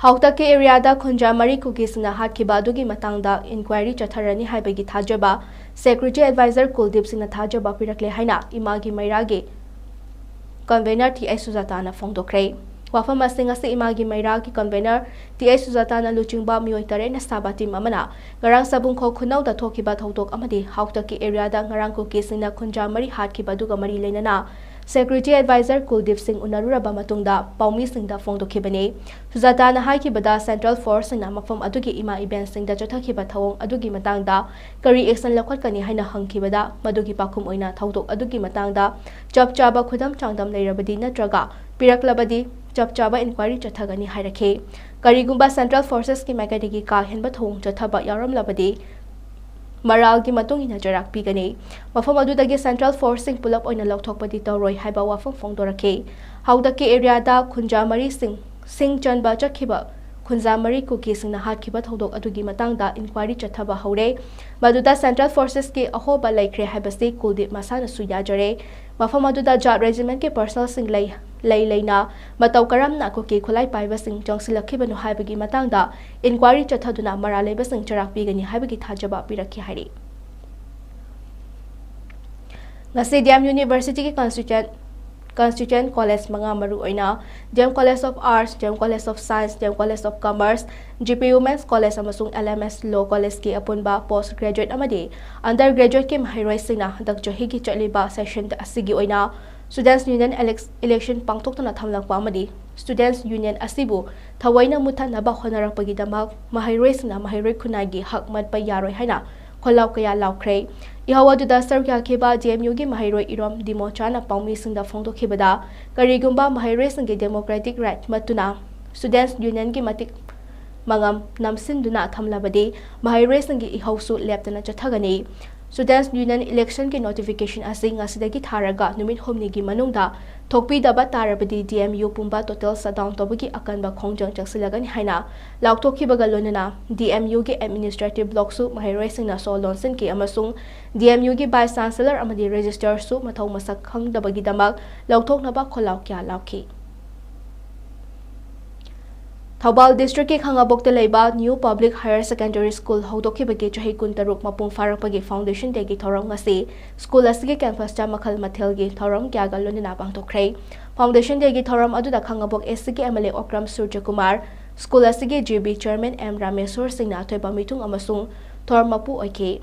Haukta ke area da Khunjamari Kukisna Hatkiba dugi matangda inquiry chatharani haibagi thajaba Secretary Advisor Kuldeep Singh thajaba pirakle haina imagi mairage convener TI Sujatana phongdokre Wafam asing asi imagi maira ki convener 𝐻𝐢𝐯𝐞 luchingba mioi tare na saba team amana ngarang sabung kho khunau da thoki ba thotok amadi hauta ki area da ngarang ko kesing na khunja mari hat ki badu ga mari leinana Security Advisor Kuldeep Singh unarura ba matungda paumi sing da phong dokhibane Sujata na hai ki bada Central Force na mafam adugi ima event sing da jothaki ba thawong adugi matangda kari action lakhot kani haina hangki bada madugi pakhum oina thawtok adugi matangda chap chaba khudam changdam leirabadi natraga piraklabadi chap chaba inquiry chathagani hairake karigumba Central Forces ki magadigi ka henba thong chathaba yaram labadi Maral ki matung ina jarak pigani mafam adudagi Central Forcing pull up oina lokthokpadi tawroi haiba wafam phongdorake haudaki area da khunjamari sing chanba chakhiba khunjamari ku ki singna hatkiba thodok adugi matangda inquiry chathaba hore maduda Central Forces ki ahoba laikre haibasi Kuldeep masana suya jare mafam aduda Jat Regiment ki personal sing leina matau karamna ko ki khulai paiba sing jongsilakhiba no haibagi matangda inquiry chathaduna maraleba sing charak pigani haibagi thajaba pirakhi hairi ngasi DM University ki Constituent College mga maru oina DM College of Arts, DM College of Science, DM College of Commerce, GP Women's College amasung LMS Law College ki apunba postgraduate amadi undergraduate ki mahiroi singna dak johi ki chaliba session asigi oina Students Union election pangtokna thamlakpa amadi Students Union asibu thawaina muthanaba honarakpagidamak mahiroi singna mahiroi khunagi hakmat pa yaroi haina kholau kaya laukhre ihawaduda sarkya kheba JMU gi mahiroi irom dimochana paumi singda phongdo khebada karigumba mahiroi singi democratic right matuna Students Union gi matik mangam namsinduna thamlabadi mahiroi singi ihausu leptana chathagani Students Union election ki notification asing asidagi tharaga numit homni gi manungda thokpi daba tarabadi DMU pumba total shutdown tobugi akanba khongjang chaksilagani haina laukthokhi bagalonana DMU gi administrative block su mahiroi singna solonsen ki amasung DMU gi vice chancellor amadi register su mathau masak khangdabagi damak laukthoknaba kholau kya laukhi Thaubal District ki Khangabok te leiba New Public Higher Secondary School hodokibagi chahi kuntaruk mapung farakpagi foundation day ki thoram ngasi school asigi campus cha makhal mathel gi thoram kya galonina pangtokhrei foundation day ki thoram aduda Khangabok SCG MLA Okram Surjakumar school asigi GB chairman M Rameswar Singna thoiba mitung amasung thormapu oike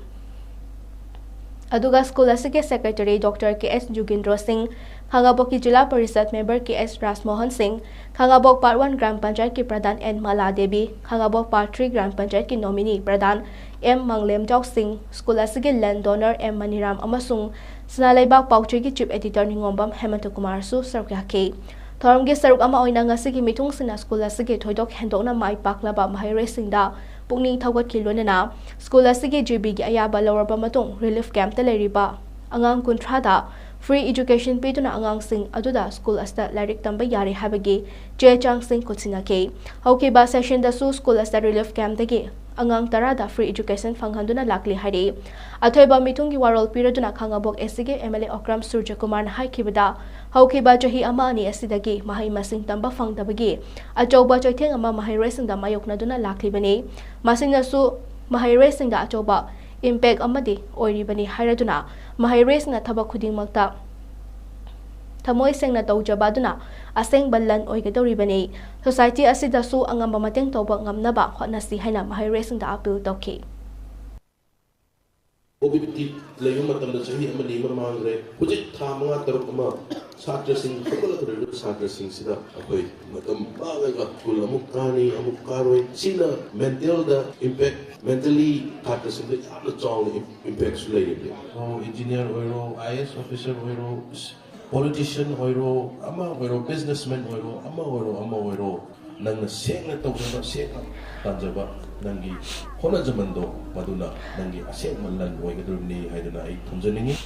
aduga school asigi secretary Dr. KS Jugindro Singh Khangabok ki Jila Parishad member KS Rasmohan Singh Khangabok Part 1 Gram Panchayat ki Pradhan N Mala Devi Khangabok Part 3 Gram Panchayat ki nominee Pradhan M Manglem Jok Singh School asigi land donor M Maniram amasung Sanalaibak Pauchi ki chief editor Ningombam Hemant Kumar su sarukya ke thoramgi saruk ama oina ngasigi mitung sina school asigi thoidok hendokna mai paklaba mahiroi singda pungning thawat ki lonana school asigi GB gi ayaba lawrba matung relief camp te leriba angang kuntrada free education piduna angang sing aduda school asta larik tamba yare habagi che chang sing kutsina ke hauke ba session da su school asta relief camp dagi angang tarada free education fanghanduna lakli hari athoiba mitungi warol piraduna Khangabok SCG MLA Okram Surjakumar na haikibada hauke ba chahi ama ani asidagi mahai masing tamba fangdabagi achoba chaitheng ama mahiroi singda mayokna duna lakli bani masingna su mahiroi singda achoba impact amadi oiribani hairaduna mahiroi singna thabak khudingmakta thamoi sengna tawjabaduna aseng ballan oigadoribani society asida su angamba mateng tawba ngamnaba hotnasi haina mahiroi singda appeal tawki Objektif layu matam da chahi amani mamangre hujit thamanga taruk ama satra sing khokol kare satra sing sida akoi matam baga kul amuk kani amuk karoi sina mental da impact mentally satra sing da apna chong impact su lai so engineer oiro IS officer oiro politician oiro ama oiro businessman oiro ama oiro nang sengna tawna sengna tanjaba nangi hona jamando maduna nangi aseng manlan oigadurni haiduna ai thumjaningi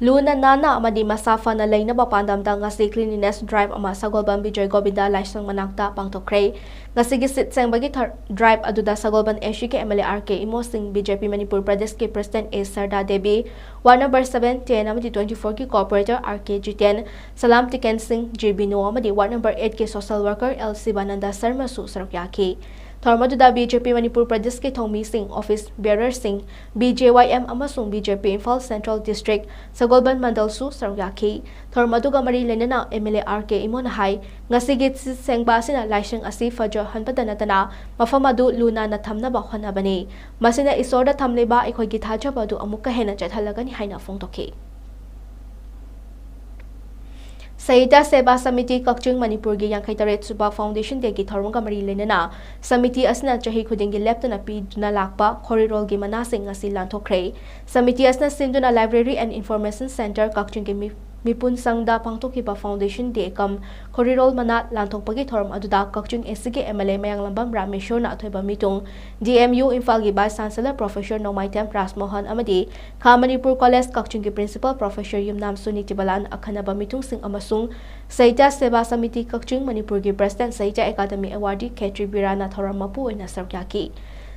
Luna nana amadi masafa na laina bapandam da ngasi cleanliness drive ama Sagolban Bijoy Govinda Laisang manakta pangtokhrei ngasi gi sit sengbagi drive aduda Sagolban SCG MLA RK Imosing BJP Manipur Pradesh ke President A Sarda Devi Ward number 7 10 amadi 24 ki cooperator RK Jiten Salam Tiken Singh GB No amadi Ward number 8 ke social worker L Sibananda Sarma su sarukya ki Thormaduda BJP Manipur Pradesh ki Thongmi Singh Office Bearer Singh BJYM amasung BJP Imphal Central District Sagolban Mandal su saruyaki Thormaduga mari lenana MLA RK Imona hai ngasigi sengba sina laiseng asi fajo hanpadana tana mafamadu luna na thamna ba khona bani masina isorda thamleba ikhoi gi thaja badu amuka hena chathalagani haina phongtoki Saita Seba Samiti 𝐶𝐞𝐰𝐬 𝐁𝐫𝐴 𝐁𝐫𝐴 Suba Foundation Degi Thorunga Mari Lenana Samiti Asna Chahi Khudingi Leptuna Pi Duna Lakpa Khorirol Gi Manasing Ngasi Lanthokre Samiti Asna Sinduna Library and Information Center 𝐶𝐞𝐰𝐬 Mipun Sangda Pangtokiba Foundation De Kam Khorirol Manat Lanthokpagi Thorum Aduda 𝐶𝐞𝐰𝐬 SG MLA Mayang Lambam Rameshona Athoiba Mitung DMU Imphal Gi Vice Chancellor Professor Nomaitem Rasmohan Amadi Kha Manipur College 𝐶𝐞𝐰𝐬 Principal Professor Yumnam Sunitibalan Akhanaba Mitung Sing Amasung Saita Seba Samiti 𝐶𝐞𝐰𝐬 Manipur Gi President Saita Academy Awardee Khetri Birana Thoramapu Oina Sarkyaki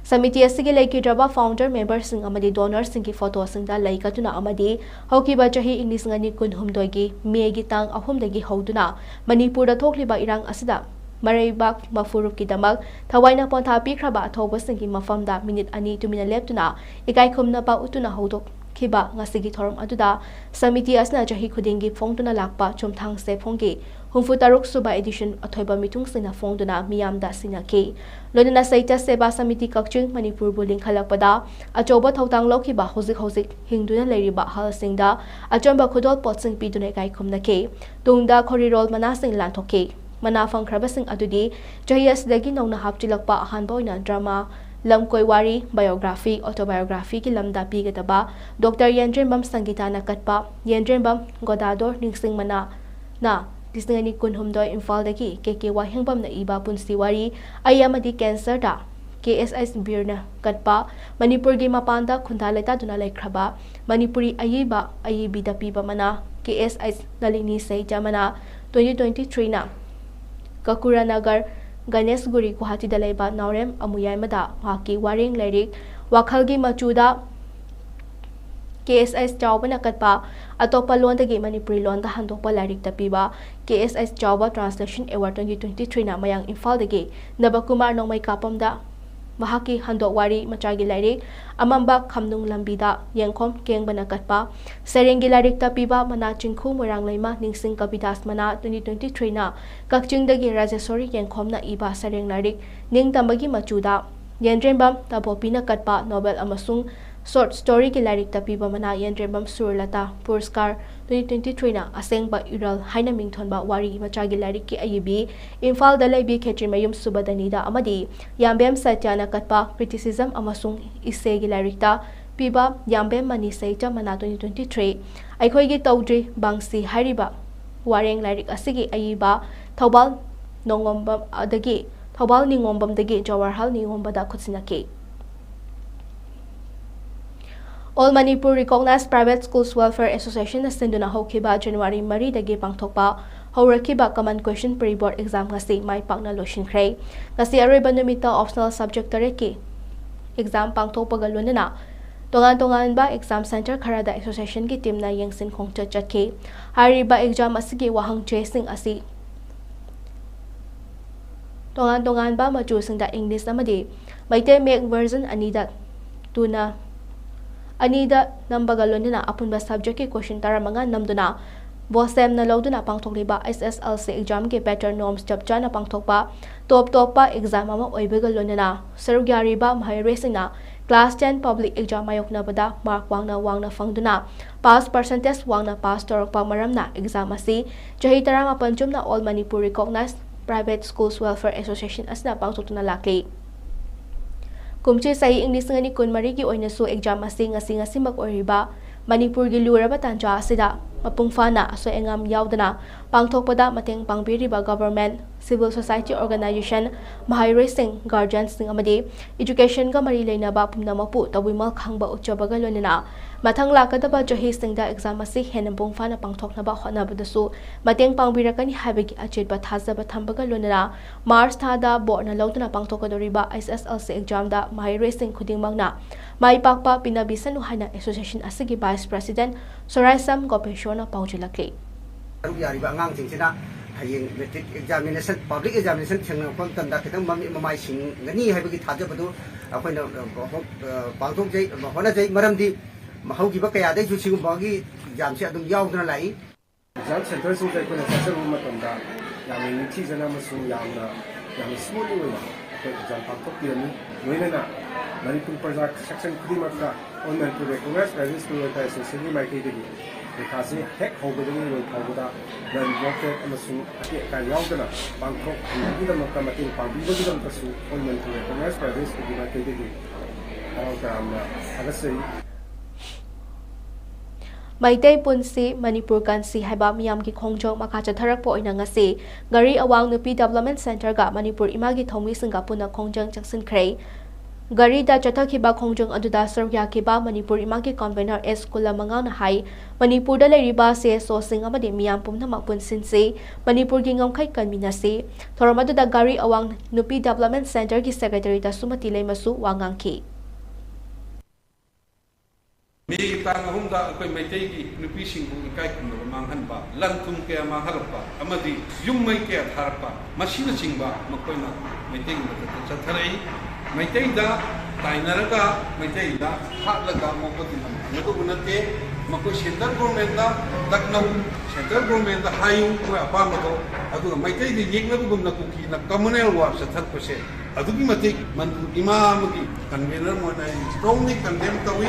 Samiti asigi laikidraba founder member sing amadi donor singi photo singda laikatuna amadi hokiba chahi English ngani kun humdoigi megi tang ahumdagi hoduna Manipur da thokliba irang asida Maraibak mafuruk ki damak thawaina pontha pikraba athoba singi mafamda minute ani tumina leptuna ikai khumna ba utuna hodok khiba ngasigi thorum aduda Samiti asna chahi khudingi phongtuna lakpa chumthang se phonggi Humfu Taruk Suba Edition Athoiba Mitung Sina Fongduna Miyamda Sinaki Lonina Saita Seba Samiti 𝐶𝐞𝐰𝐬 Manipur Buling Khalakpada Achoba Thotang Lokiba Hozik Hingduna Leriba Halasingda Achomba Khudol Potsing Pidune Kai Khumnake Tungda Khorirol Manasing Lantoke Manafang Krabasing Adudi Jahiyas Dagi Nona Hapchilakpa Hanboina Drama Lamkoi Wari Biography Autobiography Ki Lamda Pigataba Dr. Yendrenbam Sangitana Katpa Yendrenbam Godador Ningsing Mana Na Disney Kunhumdoi Imphal dagi KKY na iba punsi wari ayamadi cancer da 𝐶𝐲 na katpa Manipur gi mapanda khundaleta duna laikhraba Manipuri 𝐍𝐵 da piba mana 𝐶𝐲 nalini saita mana 2023 na Kakura Nagar Ganesh Guri Guwahati da laiba Naurem Amuyai mada haki waring lairik wakhalgi machuda 𝐶𝐲 ꯆꯥꯎꯕꯅ ꯀꯠꯄ ꯑꯇꯣꯞꯄ ꯂꯣꯟꯗꯒꯤ ꯃꯅꯤꯄꯨꯔꯤ ꯂꯣꯟꯗ ꯍꯟꯗꯣꯛꯄ ꯂꯥꯏꯔꯤꯛꯇ ꯄꯤꯕ 𝐶𝐲 ꯆꯥꯎꯕ translation award 2023ꯅ ꯃꯌꯥꯡ ꯏꯝꯐꯥꯜꯗꯒꯤ ꯅꯕꯀꯨꯃꯥꯔ ꯅꯣꯡꯃꯩ ꯀꯥꯞꯄꯝꯗ ꯃꯍꯥꯛꯀꯤ ꯍꯟꯗꯣꯛ ꯋꯥꯔꯤ ꯃꯆꯥꯒꯤ ꯂꯥꯏꯔꯤꯛ ꯑꯃꯝꯕ ꯈꯝꯅꯨꯡ ꯂꯝꯕꯤꯗ ꯌꯦꯡꯈꯣꯝ ꯀꯦꯡꯕꯅ ꯀꯠꯄ ꯁꯩꯔꯦꯡꯒꯤ ꯂꯥꯏꯔꯤꯛꯇ ꯄꯤꯕ ꯃꯅꯥ ꯆꯤꯡꯈꯨ ꯃꯣꯏꯔꯥꯡꯂꯩꯃ ꯅꯤꯡꯁꯤꯡ ꯀꯕꯤꯗꯥꯁ ꯃꯅꯥ 2023ꯅ ꯀꯛꯆꯤꯡꯗꯒꯤ ꯔꯥꯖꯦꯁꯣꯔꯤ ꯌꯦꯡꯈꯣꯝꯅ ꯏꯕ ꯁꯩꯔꯦꯡ ꯂꯥꯏꯔꯤꯛ ꯅꯤꯡꯇꯝꯕꯒꯤ ꯃꯆꯨꯗ ꯌꯦꯟꯗ꯭ꯔꯦꯝꯕꯝ ꯇꯥꯕꯣꯄꯤꯅ ꯀꯠꯄ ꯅꯣꯕꯦꯜ ꯑꯃꯁꯨꯡ Short story ki lairik ta piba mana Yendrembam Surlata Purskar 2023 na asengba iral haina mingthonba wari machagi lairik ki 𝐸𝐵 Imphal da laibi Khetrimayum Subadanida amadi Yambem Satyana katpa criticism amasung isse gi lairik ta piba Yambem Mani Saita mana 2023 aikhoi gi tawdri bangsi hairiba wareng lairik asigi 𝐸𝐵 Thobal Nongombam adagi Thobal Ningombam dagi Jawaharlal Ningombada khutsinaki All Manipur Recognized Private Schools Welfare Association na sinduna hokiba January 3 dagi pangthokpa howrakiba common question pre-board exam ngasi mai pakna loshinkhre ngasi aroiba numita optional subject tareki exam pangthokpaga lunana tongan ba exam center kharada association ki team na yengsin khongcha chatke hariba exam asigi wahang chasing asi tongan ba machu singda English amadi maite make version anida tuna Anida nambaga lonina apunba subject ki question taramanga namduna bosem na loduna pangthokliba SSLC exam ke pattern norms chapcha na pangthokpa top pa exam ama oibaga lonina sarugyari ba mahai resina class 10 public exam ayokna bada mark wangna fangduna pass percentage wangna pass torokpa maramna exam asi jahi tarama panchumna All Manipur Recognized Private Schools Welfare Association asna pangthokna lakli Kumchi sahi English ngani kun marigi oina su exam asi ngasi mak oriba Manipur gi luraba tanja asida mapung fana aso engam yaudana pangthokpada mateng pangbiriba government civil society organization mahai racing guardians sing amadi education ga mari leina ba pumna mapu tawimal khangba uchabaga lonina mathang lakadaba jahi singda exam asi henambung fana pangthokna ba hona badasu mateng pangbirakani habigi achitba thazaba thambaga lonina March thada borna loduna pangthokadoriba SSLC exam da mahai racing khudingmangna mai pakpa pinabisanu haina association asigi vice president SANASAM gopeshona paujilakli yariba ngang sing sina hayeng metric examination public examination thengna kon tanda khitang mamai singgani haibagi thajabadu akoina pangthok jai hona jai maramdi mahaugi ba kaya dai ju sigumagi exam se adum yaudna lai exam center su jai kona sasar mu matamda yamin thi jana masu yamna yam smoothly wala exam pangthok piani noina Manipur Praja section Kudimakta on Manipur recognized presence to the association by KTV. Because heck over the way over then water and the soup, Kayawdana, Bangkok, and the Makamatin, Pambizo and Pasu on Manipur recognized presence to the KTV. Maitay Punsi, Manipur Kansi, Haba Miyam ki Khongjong Makachatharak po inangasi, Gari Awang Nupi Development Center ga Manipur Imagi Thomi Singapuna Khongjong Jackson Cray. Gari da Chatakhiba Khongjong Aduda Saryakiba Manipur Imagi Convener S. Kulamanga na hai, Manipur da Riba se so sing amadi Miyam Pum na Mapunsin se, Manipur Gingam Kai Kanmina se, Thoramadu da Gari Awang Nupi Development Center ki Secretary da Sumatile Masu Wangangki. Megi tang ahumda akoi maitai gi nupi singbu ikai kunno manghanba lantum ke maharpa amadi yummai ke tharpa masina singba makoina maitai gi chatharai maitai da tainaraga maitai da hatlaga mokoti mako gunate mako central government da taknau central government da hayu ko apamado adu maitai di yekna gumna kuki na communal war chathat pase adugi mate man imam gi convener mona strongly condemn tawi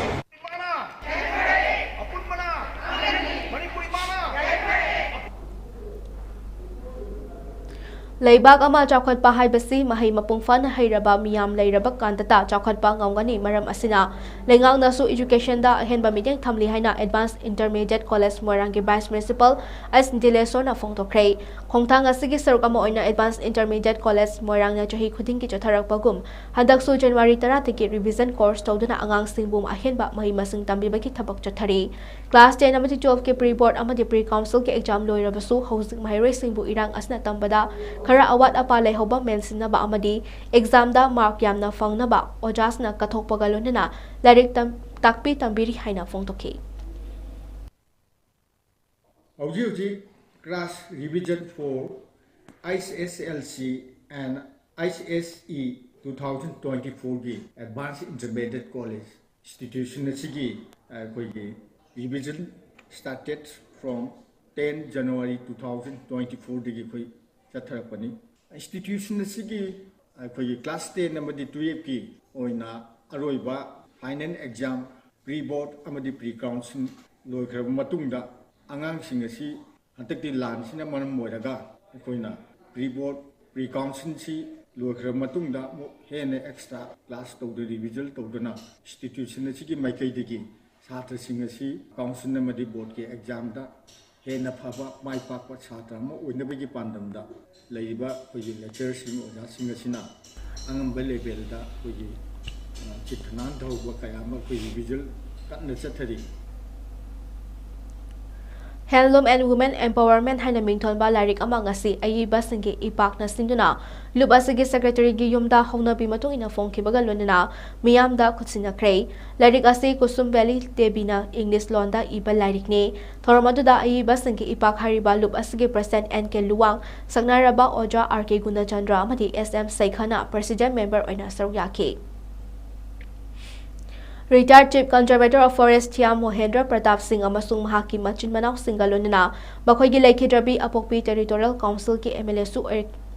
Leibag ama chawkhatpa haibasi mahai mapungfan hairaba miyam leiraba kantata chawkhatpa ngawngani maram asina lengang nasu education da ahenba meeting thamli haina advanced intermediate college moirangi vice principal as dileso na phongtokhrei khongthang asigi saruk ama oina advanced intermediate college moirang na chahi khuding ki chatharak pagum hadak su January 10 tiki revision course tawduna angang singbum ahenba mahi masing tambibaki thabak chathari class 10 amati 12 ke pre board amati pre council ke exam loirabasu hosik mahiroi singbu irang asna tambada khara awat apa lehoba mensin na ba amadi exam da mark yamna fangna ba ojas na kathok pagalona larik takpi tambiri haina phongtokhi Auji class revision for ISSLC and ISSE 2024 gi advanced intermediate college institution sigi koi revision started from 10 January 2024 digi koi Chatharapani institution sigi koi class 10 amadi 12 ki oina aroiba final exam pre board amadi pre council loikhra matungda angang singasi hantakti lan sina manam moiraga koina pre board pre council si loikhra matungda hene extra class to the revision to dona institution sigi maikai digi satra singasi council amadi board ke exam da hena phaba mai pakwa satra mo oinabagi pandamda leiba kogi lecture sing oja singasina angamba level da kogi chithanan dhawba kayama kogi visual kanna chathari Handloom and Women Empowerment haina mingthon ba larik ama ngasi ayi basingi ipak na sinduna lup asigi secretary gi yumda hona bi matung ina phongkhibaga lonina miyam da khutsina krei larik asi kusum valley debina English londa iba larik ne thoramadu da ayi basingi ipak hariba lup asigi president NK Luwang sagnaraba oja RK Gunachandra amadi SM Saikhana president member oina saryake Retired Chief Conservator of Forest Thiam Mohendra Pratap Singh amasung mahaki machin manau singalonina bakhoigi Laikhidrabi Apokpi Territorial Council ki MLA su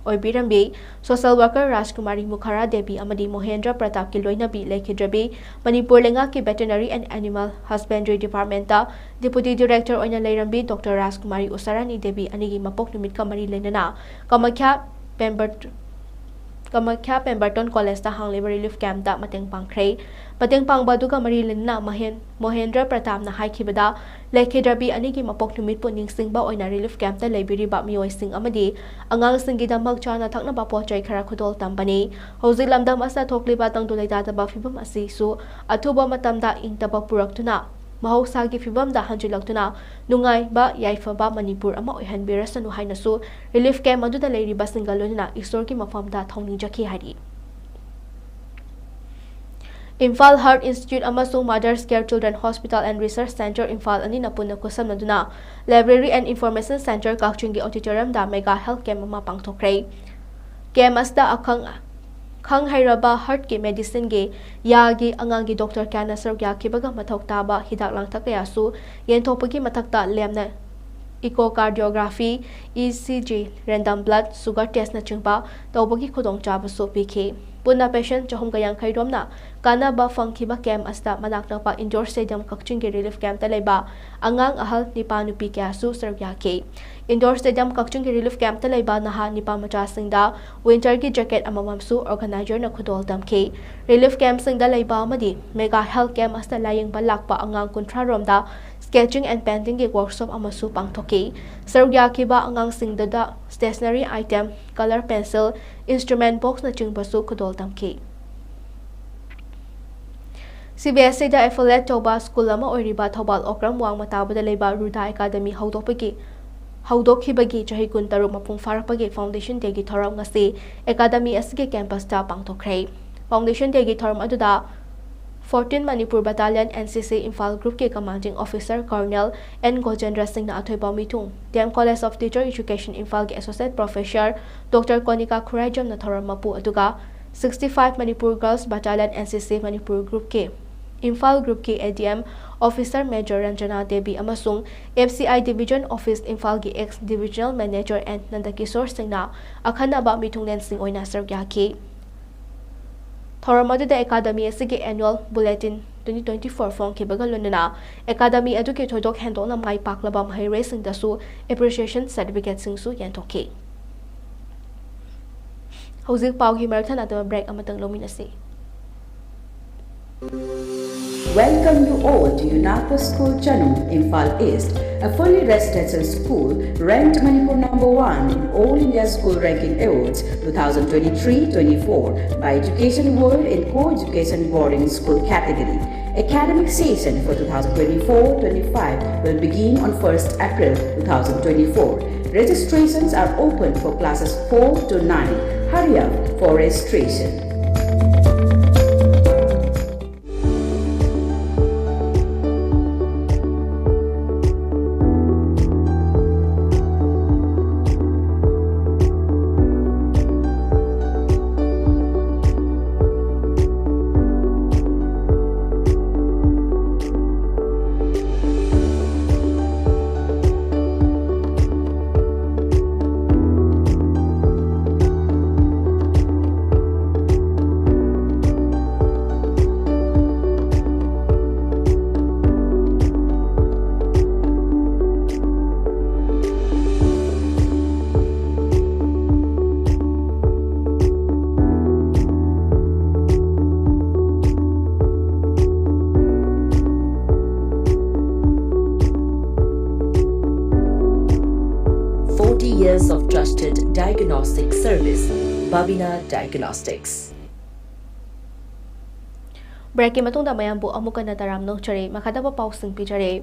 oibirambi social worker Rajkumari Mukhara Devi amadi Mohendra Pratap ki loinabi Laikhidrabi Manipur lenga ki veterinary and animal husbandry department ta deputy director oina leirambi Dr. Rajkumari Usarani Devi anigi mapok numit kamari lenana Kamakya Pemberton College ta hangliba relief camp da mateng pangkrei pateng pangbadu ka marilena Mohendra Pratap na haikibada Laikhidrabi anigi mapok numit po ningsingba oina relief camp ta leibiri ba mioi sing amadi angang singida magchana thakna ba pochai khara khudol tambani hojik lamdam asa thokliba tangdulai da ba fibam asi su athuba matamda ingtaba puraktuna mahosagi fibam da hanjilaktuna nungai ba yaifaba Manipur ama oihanbirasanu hainasu relief camp aduda leiriba singalonina isor ki mafam da thongni jaki hari Imphal Heart Institute amasung Mother's Care Children Hospital and Research Center Imphal ani na punna kusamnaduna Library and Information Center Kakchungi Auditorium da Mega Health Camp ama pangthokre. Camp asda 𝐋𝐢𝐯𝐞 Heart ki medicine ge yagi angangi Dr. Kana Sarugya kibaga mathok taba hidak langthak kaya su yenthopagi mathakta lemna echocardiography, ECG, random blood, sugar test na chingpa tawbagi khudong chaba su pikhi. Punna patient chahum kayang khairomna kana ba fangkiba camp asta manakna pa indoor stadium Kakchungi relief camp talaiba angang ahal nipa nupi kya su sarugya ke. Indoor stadium Kakchungi relief camp talaiba naha nipa macha singda winter ki jacket amamam su organizer na khudol damke. Relief camp singda laiba amadi mega health camp asta laying balakpa angang kuntra romda sketching and painting ki workshop amasu pangthoki. Sarugya kiba angang singda da stationery item, color pencil, instrument box na chingbasu khudol damke. CBSE da affiliate toba school ama oiriba thobal okram wang matabada leba Ruda Academy haudokhibagi chahi kun taruk mapung farakpagi foundation day gi thoram ngasi academy asge campus ta pangthokre. Foundation day gi thoram aduda 14 Manipur Battalion NCC Imphal Group ke commanding officer Colonel N Gojendra Singh na athoiba mitung DM College of Teacher Education Imphal ke associate professor Dr. 𝐶𝐤𝐰𝐬 na thoram mapu aduga 65 Manipur Girls Battalion NCC Manipur Group ke Imphal Group ki ADM Officer Major Ranjana Devi amasung FCI Division Office Imphal ki ex Divisional Manager and Nandakishore Singh na akhana ba mitunglen sing oina sarugya ki. Thoramadu da Academy asige annual bulletin 2024 form ki bagalunna Academy educate hodok handle na mai paklaba mahai racing da su appreciation certificate sing su yantoki. Houzik pau hi marathon at break amatang luminasi. Welcome you all to UNAPO School Chanum, Imphal East, a fully residential school ranked Manipur #1 in All India School Ranking Awards 2023-24 by Education World in Co-Education Boarding School category. Academic session for 2024-25 will begin on 1st April 2024. Registrations are open for classes 4 to 9. Hurry up for registration. Years of trusted diagnostic service, Babina Diagnostics. Break matungda mayambu amuka na taram no chare makadaba pausing pijare.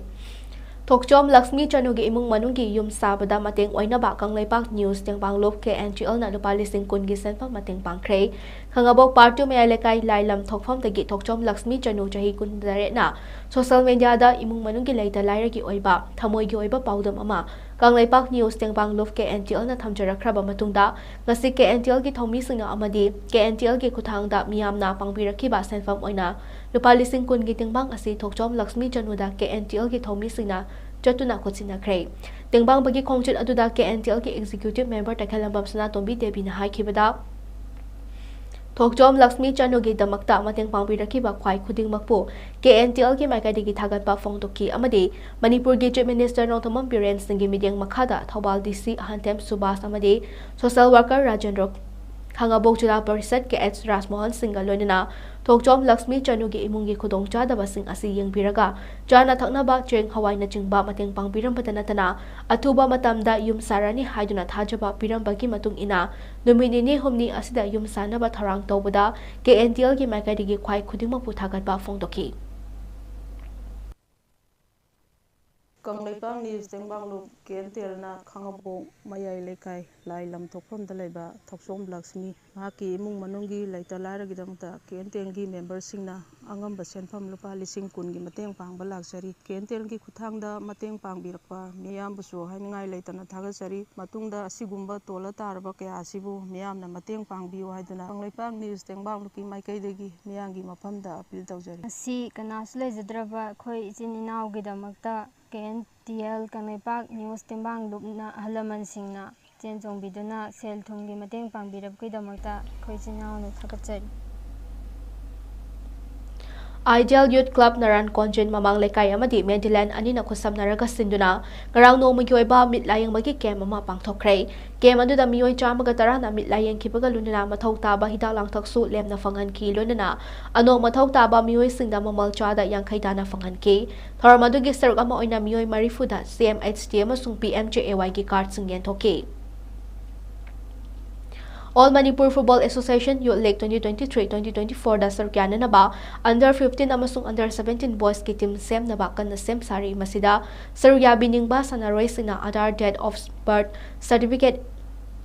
Thokchom Laxmi Chanugi imung manunggi yum sabada mateng oina ba Kanglaipak News teng banglop 𝐾𝐿 na lupali sing kungi senfa mateng pangkre. Khangabok party may lekai lailam thokfam tagi Thokchom Laxmi Chanu chahi kun dare na social media da imung manunggi laita lairagi oiba thamoi gi oiba paudam ama Kanglaipak News teng banglop 𝐾𝐿 na thamjarakraba matungda ngasi 𝐾𝐿 gi thomi singa amadi 𝐾𝐿 gi kuthangda miyamna pangbirakhiba senfam oina lupali sing kun gi tengbang asi Thokchom Laxmi Chanu da 𝐾𝐿 gi thomi singa Jatuna Kutsina Kray. Tengbang bagi kongchit aduda 𝐾𝐿 ki executive member Takhalambam Sana Tombi Devi na haikibada. Thokchom Laxmi Chanu gi damakta mateng pangbirakhiba khwai khuding makpo 𝐾𝐿 ki maikadi gi thagatpa phongtoki amadi Manipur gi Chief Minister Nongthamam Biren Singh gi midyang makhada Thobal DC Ahantem Subhas amadi social worker Rajendra Khangabok Jila Parisad 𝐾𝐻 Rasmohan Singh loinana Thokchom Laxmi Chanu gi imungi khudong chadaba sing asi yengbiraga jana thaknaba cheng hawai na chingba mateng pangbiram patanatana athuba matamda yum sarani haiduna thajaba pirambagi matung ina numinini humni asida yum sanaba tharang tawbada 𝐾𝐿 gi maikadi gi khwai khudingma puthagatba phongdoki Kangleipak news ꯇꯦꯡꯕꯥꯡꯂꯨꯞ ꯀꯦꯟꯇꯦꯜꯅ ꯈꯥꯡꯉꯕꯣꯛ ꯃꯌꯥꯏ ꯂꯩꯀꯥꯏ ꯂꯥꯏ ꯂꯝ ꯊꯣꯛꯐꯝꯗ ꯂꯩꯕ ꯊꯣꯛꯆꯣꯝ ꯂꯛꯁꯃꯤ ꯃꯍꯥꯛꯀꯤ ꯏꯃꯨꯡ ꯃꯅꯨꯡꯒꯤ ꯂꯩꯇ ꯂꯥꯏꯔꯒꯤꯗꯃꯛꯇ ꯀꯦꯟꯇꯦꯜꯒꯤ ꯃꯦꯝꯕꯔꯁꯤꯡꯅ ꯑꯉꯝꯕ ꯁꯦꯟꯐꯝ ꯂꯨꯄꯥ 10,000ꯒꯤ ꯃꯇꯦꯡ ꯄꯥꯡꯕ ꯂꯥꯛꯆꯔꯤ ꯀꯦꯟꯇꯦꯜꯒꯤ ꯈꯨꯠꯊꯥꯡꯗ ꯃꯇꯦꯡ ꯄꯥꯡꯕꯤꯔꯛꯄ ꯃꯤꯌꯥꯝꯕꯨꯁꯨ ꯍꯥꯏꯅꯤꯡꯉꯥꯏ ꯂꯩꯇꯅ ꯊꯥꯒꯠꯆꯔꯤ ꯃꯇꯨꯡꯗ ꯑꯁꯤꯒꯨꯝꯕ ꯇꯣꯜꯂ ꯇꯥꯔꯕ ꯀꯌꯥ ꯑꯁꯤꯕꯨ ꯃꯤꯌꯥꯝꯅ ꯃꯇꯦꯡ ꯄꯥꯡꯕꯤꯌꯨ ꯍꯥꯏꯗꯨꯅ ꯀꯪꯂꯩꯄꯥꯛ ꯅ꯭ꯌꯨꯁ ꯇꯦꯡꯕꯥꯡꯂꯨꯞꯀꯤ ꯃꯥꯏꯀꯩꯗꯒꯤ ꯃꯤꯌꯥꯝꯒꯤ ꯃꯐꯝꯗ ꯑꯄꯤꯜ ꯇꯧꯖꯔꯤ ꯑꯁꯤ ꯀꯅꯥꯁꯨ ꯂꯩꯖꯗ꯭ꯔꯕ ꯑꯩꯈꯣꯏ ꯏꯆꯤꯟ ꯏꯅꯥꯎꯒꯤꯗꯃꯛꯇ KNTL ꯀꯪꯂꯩꯄꯥꯛ ꯅ꯭ꯌꯨꯁ ꯇꯦꯡꯕꯥꯡꯂꯨꯞꯅ ꯑꯍꯜ ꯂꯃꯟꯁꯤꯡꯅ ꯆꯦꯟ ꯆꯣꯡꯕꯤꯗꯨꯅ ꯁꯦꯜ ꯊꯨꯝꯒꯤ ꯃꯇꯦꯡ ꯄꯥꯡꯕꯤꯔꯛꯄꯒꯤꯗꯃꯛꯇ ꯑꯩꯈꯣꯏ ꯏꯆꯤꯟ ꯏꯅꯥꯎꯅ ꯊꯥꯒꯠꯆꯔꯤ Ideal Youth Club Naran Konjin Mamang Lekai amadi Mediland anina khusabnaraga sinduna ngarang nomugi oiba mitlayengmagi kem ama pangthokre kem aduda mioi chamaga tarana mitlayeng khibaga lunana mathau taba hida langthaksu lemna fangan ki lunana ano mathau taba mioi singda mamal chada yangkhai dana fangan ki thormadugi saruk ama oina mioi marifuda CMHT amasung PMJAY gi card singyen thoki All Manipur Football Association Youth League 2023-2024 da sarkyana naba under 15 amasung under 17 boys ki team sem naba kan sem sari masida sarya biningba sanaroi sina Aadhaar date of birth certificate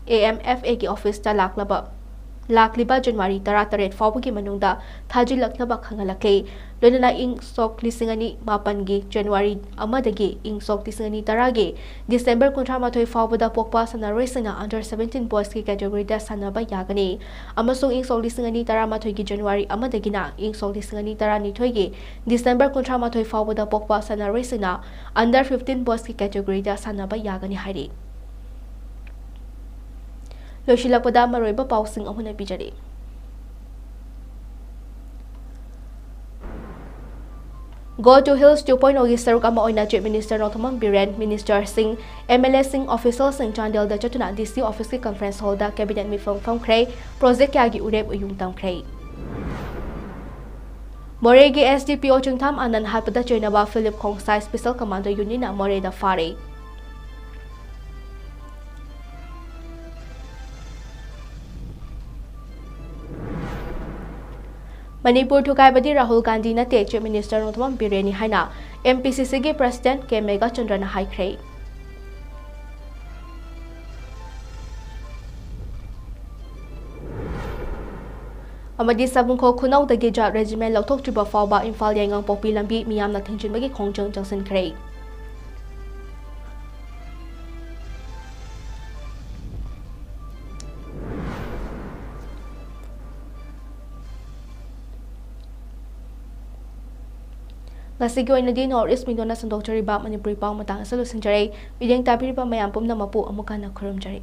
AMFA ki office ta lakliba January 18 fawbagi manungda thajilaknaba khangalake loinana ing sok lisingani mapangi January amadagi ing sok lisingani taragi December 18 fawbada pokpa sanaroi sina under 17 boys ki category da sanaba yagani amasung ing sok lisingani taramathoi ki January amadagi na ing sok lisingani tarani thoigi December 18 fawbada pokpa sanaroi sina under 15 boys ki category da sanaba yagani hairi Loshilakpada maroiba pausing ahuna bijari Go to Hills 2.0 gi saruk ama oina Chief Minister Nothamam Biren Minister Singh MLA Singh Official Singh Chandel da chatuna DC Office ki Conference Hall da Cabinet Mifong Khrei Project kya gi urep uyung tam khrei More gi SDPO chungtham anan hapada choinaba Philip Khongsai Special Commander Unit na More da Fare Manipur Thukaibadi Rahul Gandhi na te Chief Minister Nothamam Bireni haina MPCC gi President Kemega Chandrana haikrei Amadi sabungkho khunau dagi job regiment lauthok triba fawba Imphal yangang popi lambi miyamna thingjinbagi khongjang jangsin khrei Ngasigi oinadi North-East Mindona sandokjariba Manipuri pang matang salusinjare bideng tabiriba mayam pumna mapu amukana khurumjari